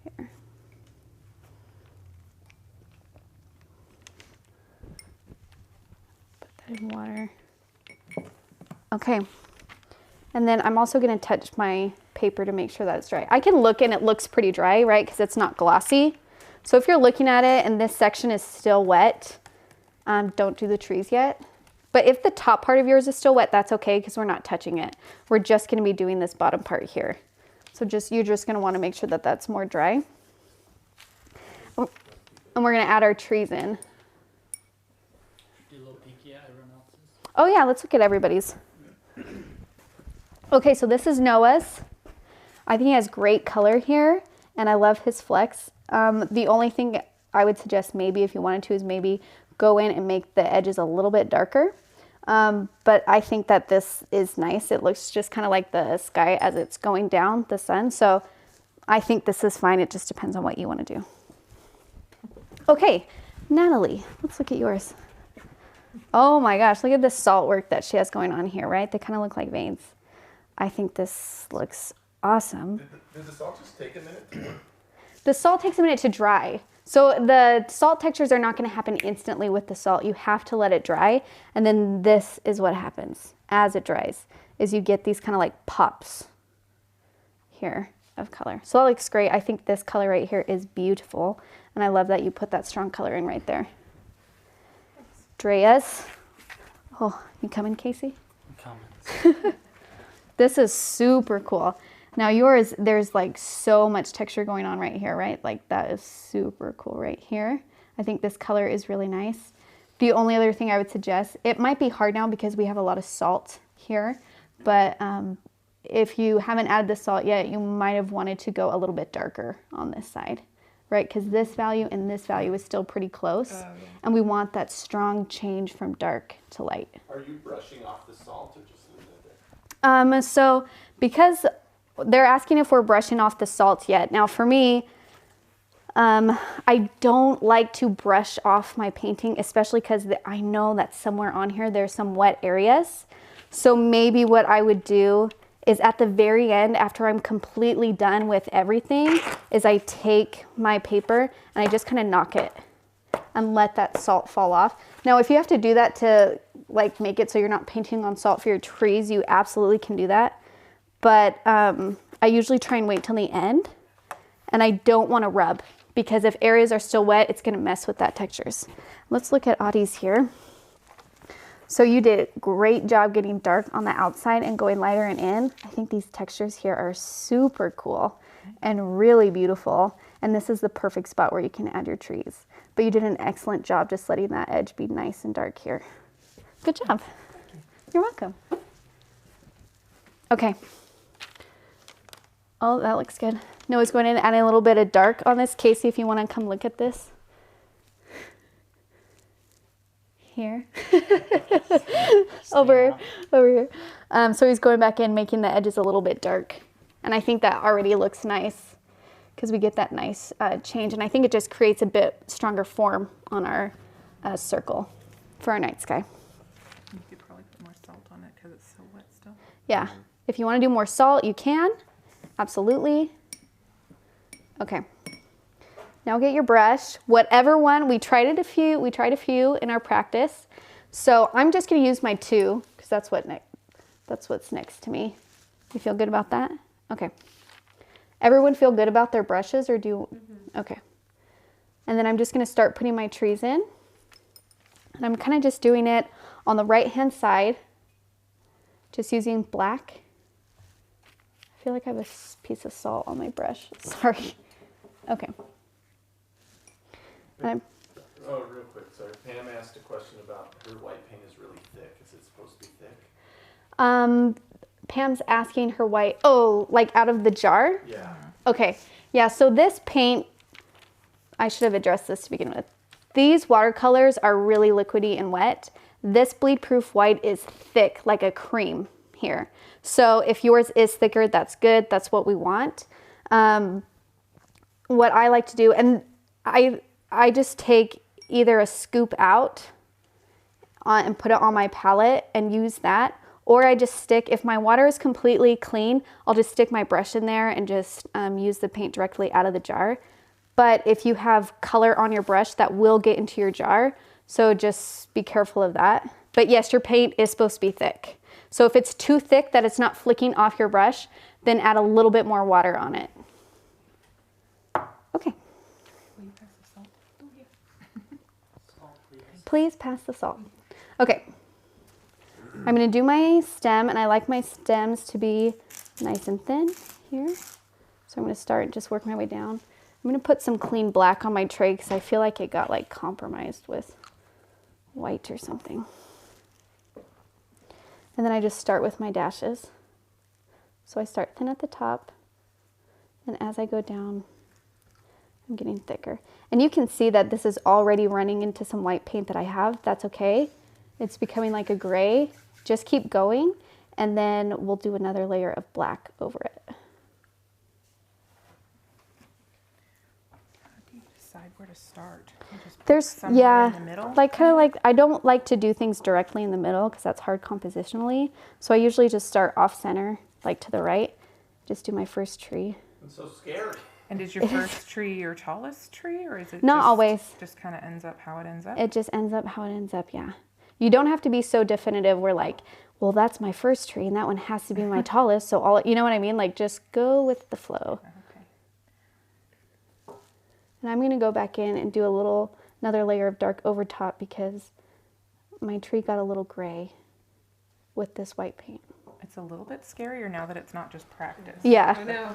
Here. Put that in water. Okay. And then I'm also going to touch my paper to make sure that it's dry. I can look and it looks pretty dry, right? Because it's not glossy. So if you're looking at it and this section is still wet, don't do the trees yet. But if the top part of yours is still wet, that's okay because we're not touching it. We're just going to be doing this bottom part here. So you're just going to want to make sure that that's more dry. And we're going to add our trees in. Do a little peeky at everyone else's. Oh yeah, let's look at everybody's. Okay, so this is Noah's. I think he has great color here, and I love his flex. The only thing I would suggest maybe if you wanted to is maybe go in and make the edges a little bit darker. But I think that this is nice. It looks just kind of like the sky as it's going down, the sun. So I think this is fine. It just depends on what you want to do. Okay, Natalie, let's look at yours. Oh my gosh, look at the salt work that she has going on here, right? They kind of look like veins. I think this looks awesome. Did the salt just take a minute to work? The salt takes a minute to dry. So the salt textures are not going to happen instantly with the salt. You have to let it dry. And then this is what happens as it dries, is you get these kind of like pops here of color. So that looks great. I think this color right here is beautiful. And I love that you put that strong color in right there. Drea's. Oh, you coming, Casey? Comments. This is super cool. Now yours, there's like so much texture going on right here, right? Like that is super cool right here. I think this color is really nice. The only other thing I would suggest, it might be hard now because we have a lot of salt here, but if you haven't added the salt yet, you might have wanted to go a little bit darker on this side, right? Because this value and this value is still pretty close. Yeah. And we want that strong change from dark to light. Are you brushing off the salt or just leaving it there? So because they're asking if we're brushing off the salt yet. Now for me, I don't like to brush off my painting, especially because I know that somewhere on here there's some wet areas. So maybe what I would do is at the very end, after I'm completely done with everything, is I take my paper and I just kind of knock it and let that salt fall off. Now, if you have to do that to like make it so you're not painting on salt for your trees, you absolutely can do that. But I usually try and wait till the end, and I don't want to rub because if areas are still wet, it's going to mess with that textures. Let's look at Audie's here. So you did a great job getting dark on the outside and going lighter and in. I think these textures here are super cool and really beautiful. And this is the perfect spot where you can add your trees. But you did an excellent job just letting that edge be nice and dark here. Good job. You're welcome. Okay. Oh, that looks good. Noah's going in and adding a little bit of dark on this. Casey, if you want to come look at this. Here. over here. So he's going back in, making the edges a little bit dark. And I think that already looks nice because we get that nice change. And I think it just creates a bit stronger form on our circle for our night sky. You could probably put more salt on it because it's so wet still. Yeah. If you want to do more salt, you can. Absolutely. Okay. Now get your brush, whatever one. We tried a few in our practice. So I'm just going to use my 2 because that's what's next to me. You feel good about that? Okay. Everyone feel good about their brushes or do you? Mm-hmm. Okay. And then I'm just going to start putting my trees in. And I'm kind of just doing it on the right-hand side, just using black. I feel like I have a piece of salt on my brush. Sorry. Okay. Oh, real quick, sorry. Pam asked a question about her white paint is really thick. Is it supposed to be thick? Pam's asking her white, oh, like out of the jar? Yeah. Okay. Yeah, so this paint, I should have addressed this to begin with. These watercolors are really liquidy and wet. This bleed-proof white is thick, like a cream here. So if yours is thicker, that's good. That's what we want. What I like to do, and I just take either a scoop out and put it on my palette and use that. Or I just stick, if my water is completely clean, I'll just stick my brush in there and just use the paint directly out of the jar. But if you have color on your brush, that will get into your jar. So just be careful of that. But yes, your paint is supposed to be thick. So if it's too thick that it's not flicking off your brush, then add a little bit more water on it. Okay. Will you pass the salt? Salt, please. Please pass the salt. Okay. I'm going to do my stem, and I like my stems to be nice and thin here. So I'm going to start, just work my way down. I'm going to put some clean black on my tray because I feel like it got like compromised with white or something. And then I just start with my dashes. So I start thin at the top, and as I go down, I'm getting thicker. And you can see that this is already running into some white paint that I have. That's okay. It's becoming like a gray. Just keep going, and then we'll do another layer of black over it. How do you decide where to start? You just put There's, somewhere yeah, in the middle? like kind of like, I don't like to do things directly in the middle because that's hard compositionally. So I usually just start off center, like to the right. Just do my first tree. I'm so scared. And is your first tree your tallest tree, or is it Not always. just kind of ends up how it ends up? It just ends up how it ends up, yeah. You don't have to be so definitive where like, well, that's my first tree and that one has to be my tallest. So all, you know what I mean? Like just go with the flow. Okay. And I'm going to go back in and do another layer of dark over top because my tree got a little gray with this white paint. It's a little bit scarier now that it's not just practice. Yeah. I know.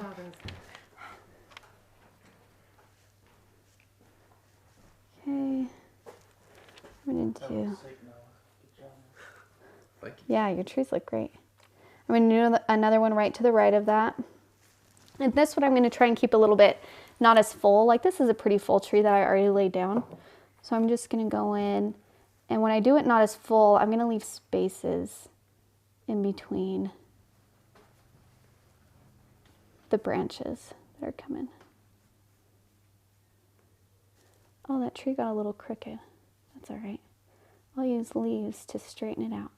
Okay. I'm going to That do... was sick, Noah. Good job. Thank you. Yeah, your trees look great. I'm going to do another one right to the right of that. And this one I'm going to try and keep a little bit not as full. Like this is a pretty full tree that I already laid down. So I'm just going to go in. And when I do it not as full, I'm going to leave spaces in between the branches that are coming. Oh, that tree got a little crooked. That's all right. I'll use leaves to straighten it out.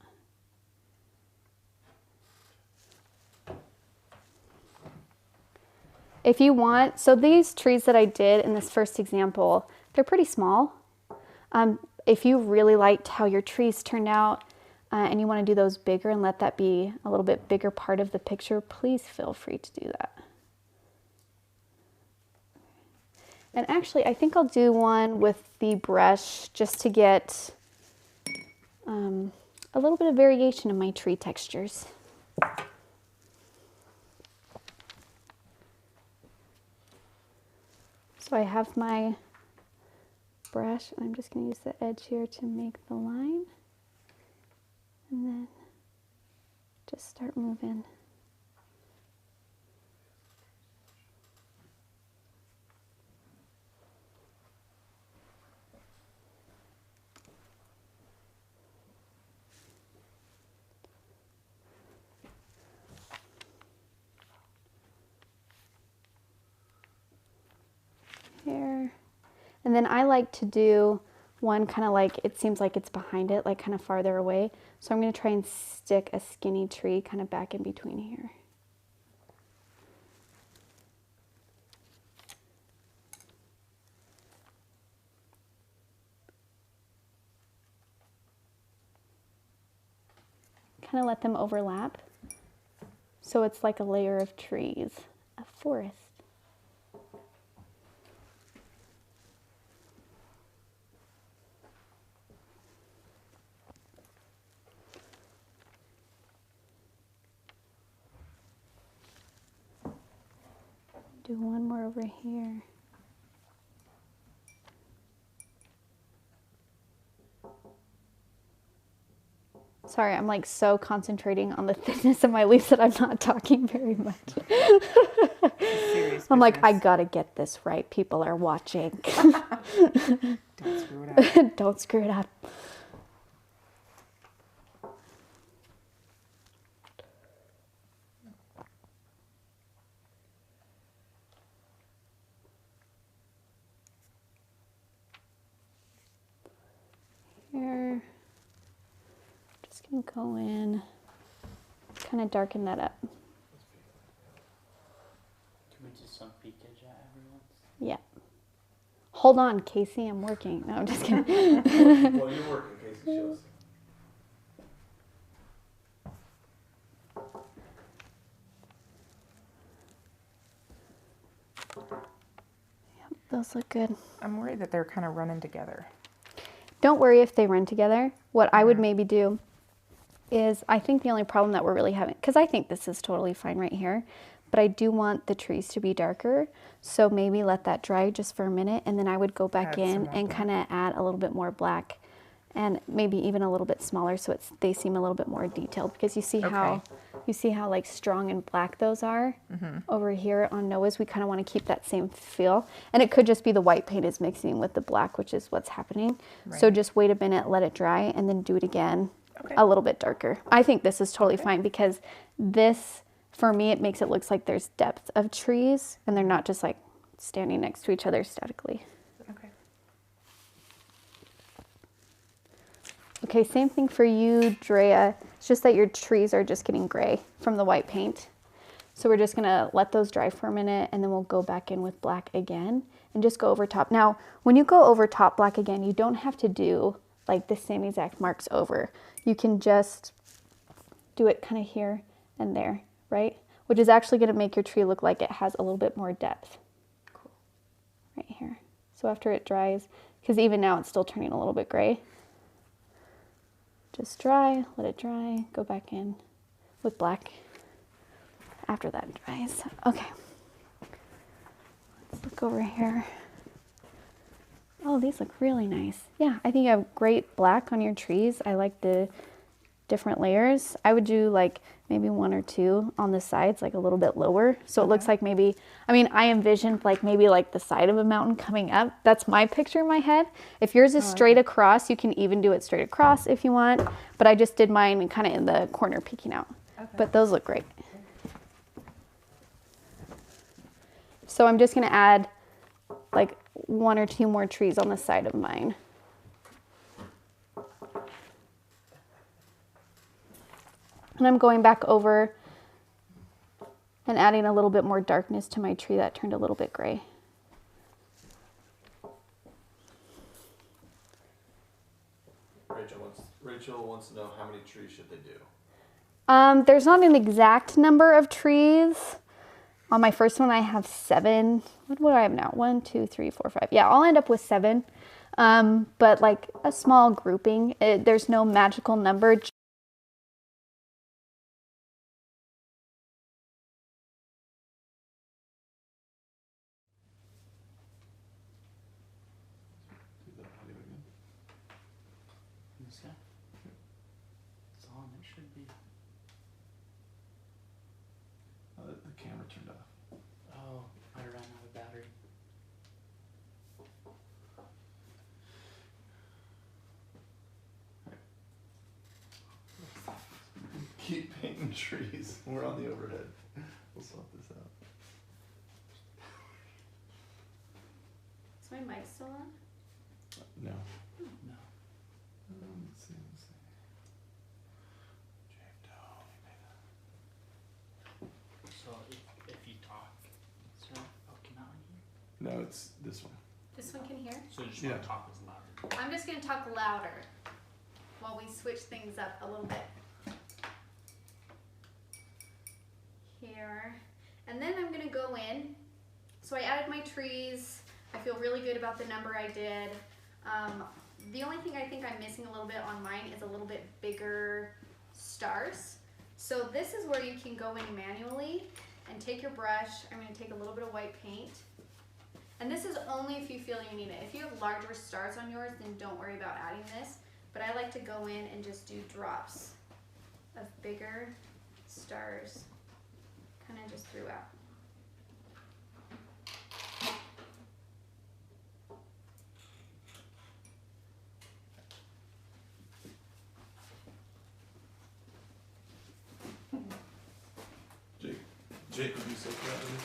If you want, so these trees that I did in this first example, they're pretty small. If you really liked how your trees turned out and you want to do those bigger and let that be a little bit bigger part of the picture, please feel free to do that. And actually, I think I'll do one with the brush just to get a little bit of variation in my tree textures. So I have my brush, and I'm just going to use the edge here to make the line. And then just start moving. Here. And then I like to do one kind of like, it seems like it's behind it, like kind of farther away. So I'm going to try and stick a skinny tree kind of back in between here. Kind of let them overlap. So it's like a layer of trees, a forest. Do one more over here. Sorry, I'm like so concentrating on the thickness of my leaves that I'm not talking very much. Serious I'm like, I business. gotta get this right. People are watching. Don't screw it up. Don't screw it up. Here. And go in, kind of darken that up. Can we do some peekage at everyone's? Yeah. Hold on, Casey, I'm working. No, I'm just kidding. Well, you're working, Casey. Show us. Those look good. I'm worried that they're kind of running together. Don't worry if they run together. What I would maybe do is, I think the only problem that we're really having, because I think this is totally fine right here, but I do want the trees to be darker. So maybe let that dry just for a minute, and then I would go back Add some in more and black. kind of add a little bit more black, and maybe even a little bit smaller, so they seem a little bit more detailed. Because you see how like strong and black those are over here on Noah's. We kind of want to keep that same feel, and it could just be the white paint is mixing with the black, which is what's happening. So Right. just wait a minute, let it dry, and then do it again Okay. a little bit darker. I think this is totally fine, because this, for me, it makes it look like there's depth of trees and they're not just like standing next to each other statically. Okay. Okay, same thing for you, Drea. It's just that your trees are just getting gray from the white paint. So we're just gonna let those dry for a minute, and then we'll go back in with black again and just go over top. Now, when you go over top black again, you don't have to do like the same exact marks over. You can just do it kind of here and there, right? Which is actually gonna make your tree look like it has a little bit more depth. Cool. Right here. So after it dries, because even now it's still turning a little bit gray. Just dry, let it dry, go back in with black after that dries. Okay, let's look over here. Oh, these look really nice. Yeah, I think you have great black on your trees. I like the different layers. I would do like maybe one or two on the sides, like a little bit lower. So it looks like maybe, I mean, I envisioned like maybe like the side of a mountain coming up. That's my picture in my head. If yours is straight across, you can even do it straight across if you want. But I just did mine kind of in the corner peeking out. But those look great. So I'm just gonna add like one or two more trees on the side of mine. And I'm going back over and adding a little bit more darkness to my tree that turned a little bit gray. Rachel wants to know how many trees should they do. There's not an exact number of trees. On my first one, I have 7. What do I have now? 1, 2, 3, 4, 5. Yeah, I'll end up with 7. But like a small grouping. There's no magical number. This guy? It's on, it should be. The camera turned off. Oh, I ran out of battery. Keep painting trees. We're on the overhead. We'll swap this out. Is my mic still on? No. No. Let's see. Jake Doe, you made So if you talk, is that okay now in here? No, it's this one. This one can hear? So you just Yeah. want to talk as loud. I'm just gonna talk louder while we switch things up a little bit. Here. And then I'm gonna go in. So I added my trees. I feel really good about the number I did. The only thing I think I'm missing a little bit on mine is a little bit bigger stars. So this is where you can go in manually and take your brush. I'm gonna take a little bit of white paint. And this is only if you feel you need it. If you have larger stars on yours, then don't worry about adding this. But I like to go in and just do drops of bigger stars, kind of just throughout. Jake would be so proud of you.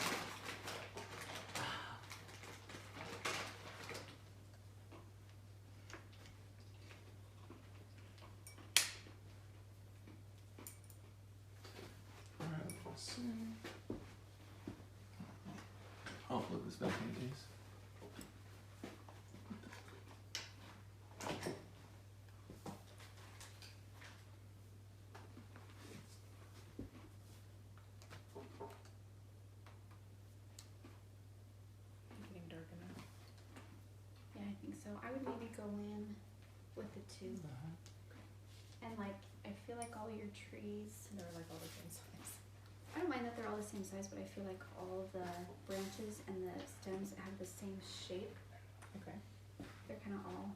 Oh, look, this back in case. Getting dark enough. Yeah, I think so. I would maybe go in with the two. And like, I feel like all your trees, They're like all the same size. I don't mind that they're all the same size, but I feel like all of the branches and the stems have the same shape. Okay. They're kind of all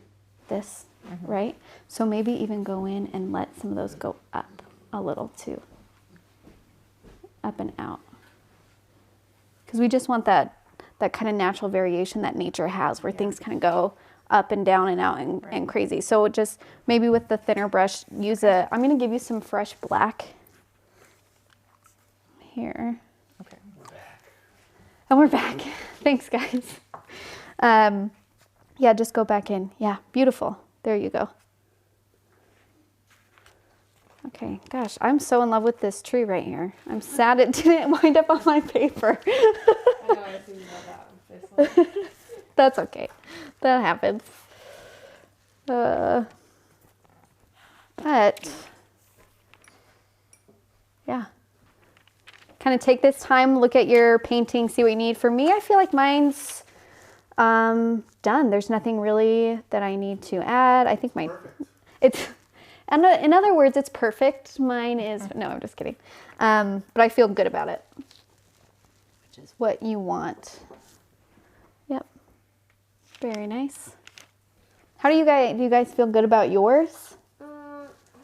this, right? So maybe even go in and let some of those go up a little too. Up and out. Because we just want that kind of natural variation that nature has where things kind of go up and down and out and crazy. So just maybe with the thinner brush, I'm going to give you some fresh black here. Okay. And we're back. Thanks, guys. Yeah, just go back in. Yeah, beautiful. There you go. Okay, gosh, I'm so in love with this tree right here. I'm sad it didn't wind up on my paper. I know, I think about that one. That's okay. That happens. But, yeah. Kind of take this time, look at your painting, see what you need. For me, I feel like mine's done. There's nothing really that I need to add. I think in other words, it's perfect. Mine is, no, I'm just kidding. But I feel good about it, which is what you want. Yep. Very nice. How do you guys feel good about yours? I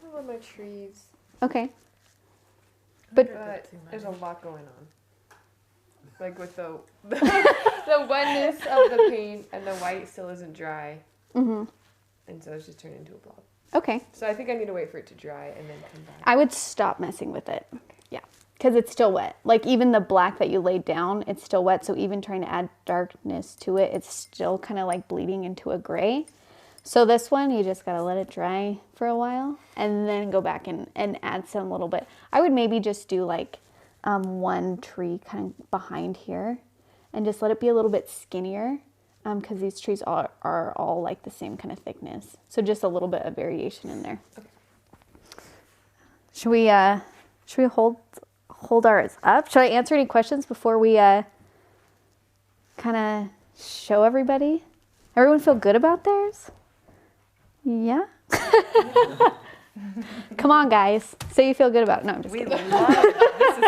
don't love my trees, Okay. But there's a lot going on. Like with the the wetness of the paint and the white still isn't dry. And so it's just turned into a blob. okay. So I think I need to wait for it to dry and then come back. I would stop messing with it. Yeah. Because it's still wet. Like even the black that you laid down, it's still wet. So even trying to add darkness to it, it's still kind of like bleeding into a gray. So this one, you just got to let it dry for a while and then go back and add some little bit. I would maybe just do like one tree kind of behind here and just let it be a little bit skinnier because these trees are all like the same kind of thickness. So just a little bit of variation in there. Okay. Should we hold ours up? Should I answer any questions before we kind of show everybody? Everyone feel good about theirs? Yeah? Come on, guys. Say you feel good about it. No, I'm just kidding. Love this. Is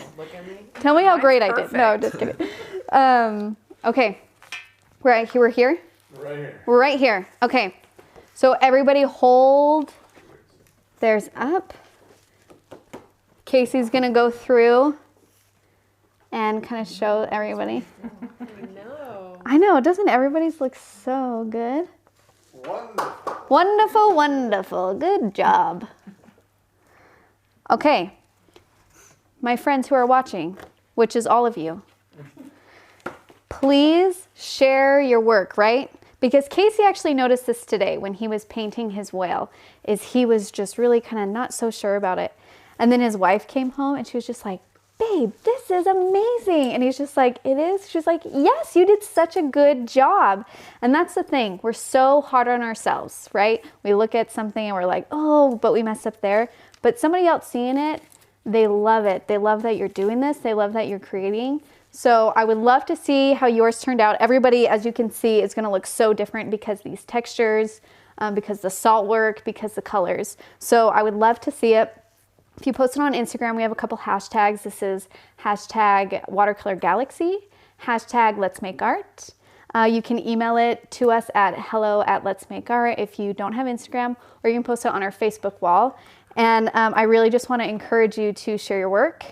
perfect. Look at me. Tell me how great I Perfect. did. No, I'm just kidding. Okay. We're here? Right here. We're right here. Okay. So everybody hold theirs up. Casey's going to go through and kind of show everybody. No. I know. Doesn't everybody's look so good? Wonderful. Wonderful, wonderful. Good job. Okay. My friends who are watching, which is all of you, please share your work, right? Because Casey actually noticed this today when he was painting his whale, is he was just really kind of not so sure about it. And then his wife came home and she was just like, babe, this is amazing. And he's just like, it is? She's like, yes, you did such a good job. And that's the thing. We're so hard on ourselves, right? We look at something and we're like, oh, but we messed up there. But somebody else seeing it, they love it. They love that you're doing this. They love that you're creating. So I would love to see how yours turned out. Everybody, as you can see, is going to look so different because these textures, because the salt work, because the colors. So I would love to see it. If you post it on Instagram, we have a couple hashtags. This is hashtag Watercolor Galaxy, hashtag Let's Make Art. You can email it to us at hello@letsmakeart if you don't have Instagram, or you can post it on our Facebook wall. And I really just want to encourage you to share your work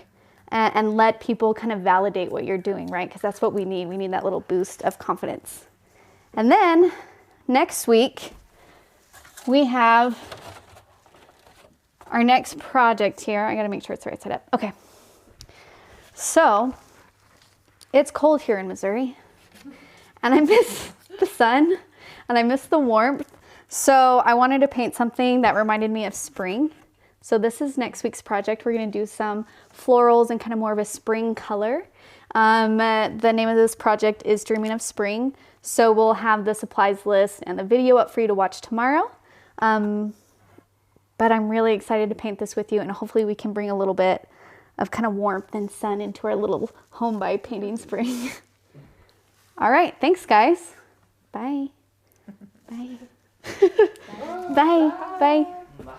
and let people kind of validate what you're doing, right? Because that's what we need. We need that little boost of confidence. And then next week, we have our next project here. I gotta make sure it's the right side up. Okay. So, it's cold here in Missouri. And I miss the sun and I miss the warmth. So I wanted to paint something that reminded me of spring. So this is next week's project. We're going to do some florals and kind of more of a spring color. The name of this project is Dreaming of Spring. So we'll have the supplies list and the video up for you to watch tomorrow. But I'm really excited to paint this with you, and hopefully we can bring a little bit of kind of warmth and sun into our little home by painting spring. All right, thanks guys. Bye. Bye. Bye. Bye. Bye.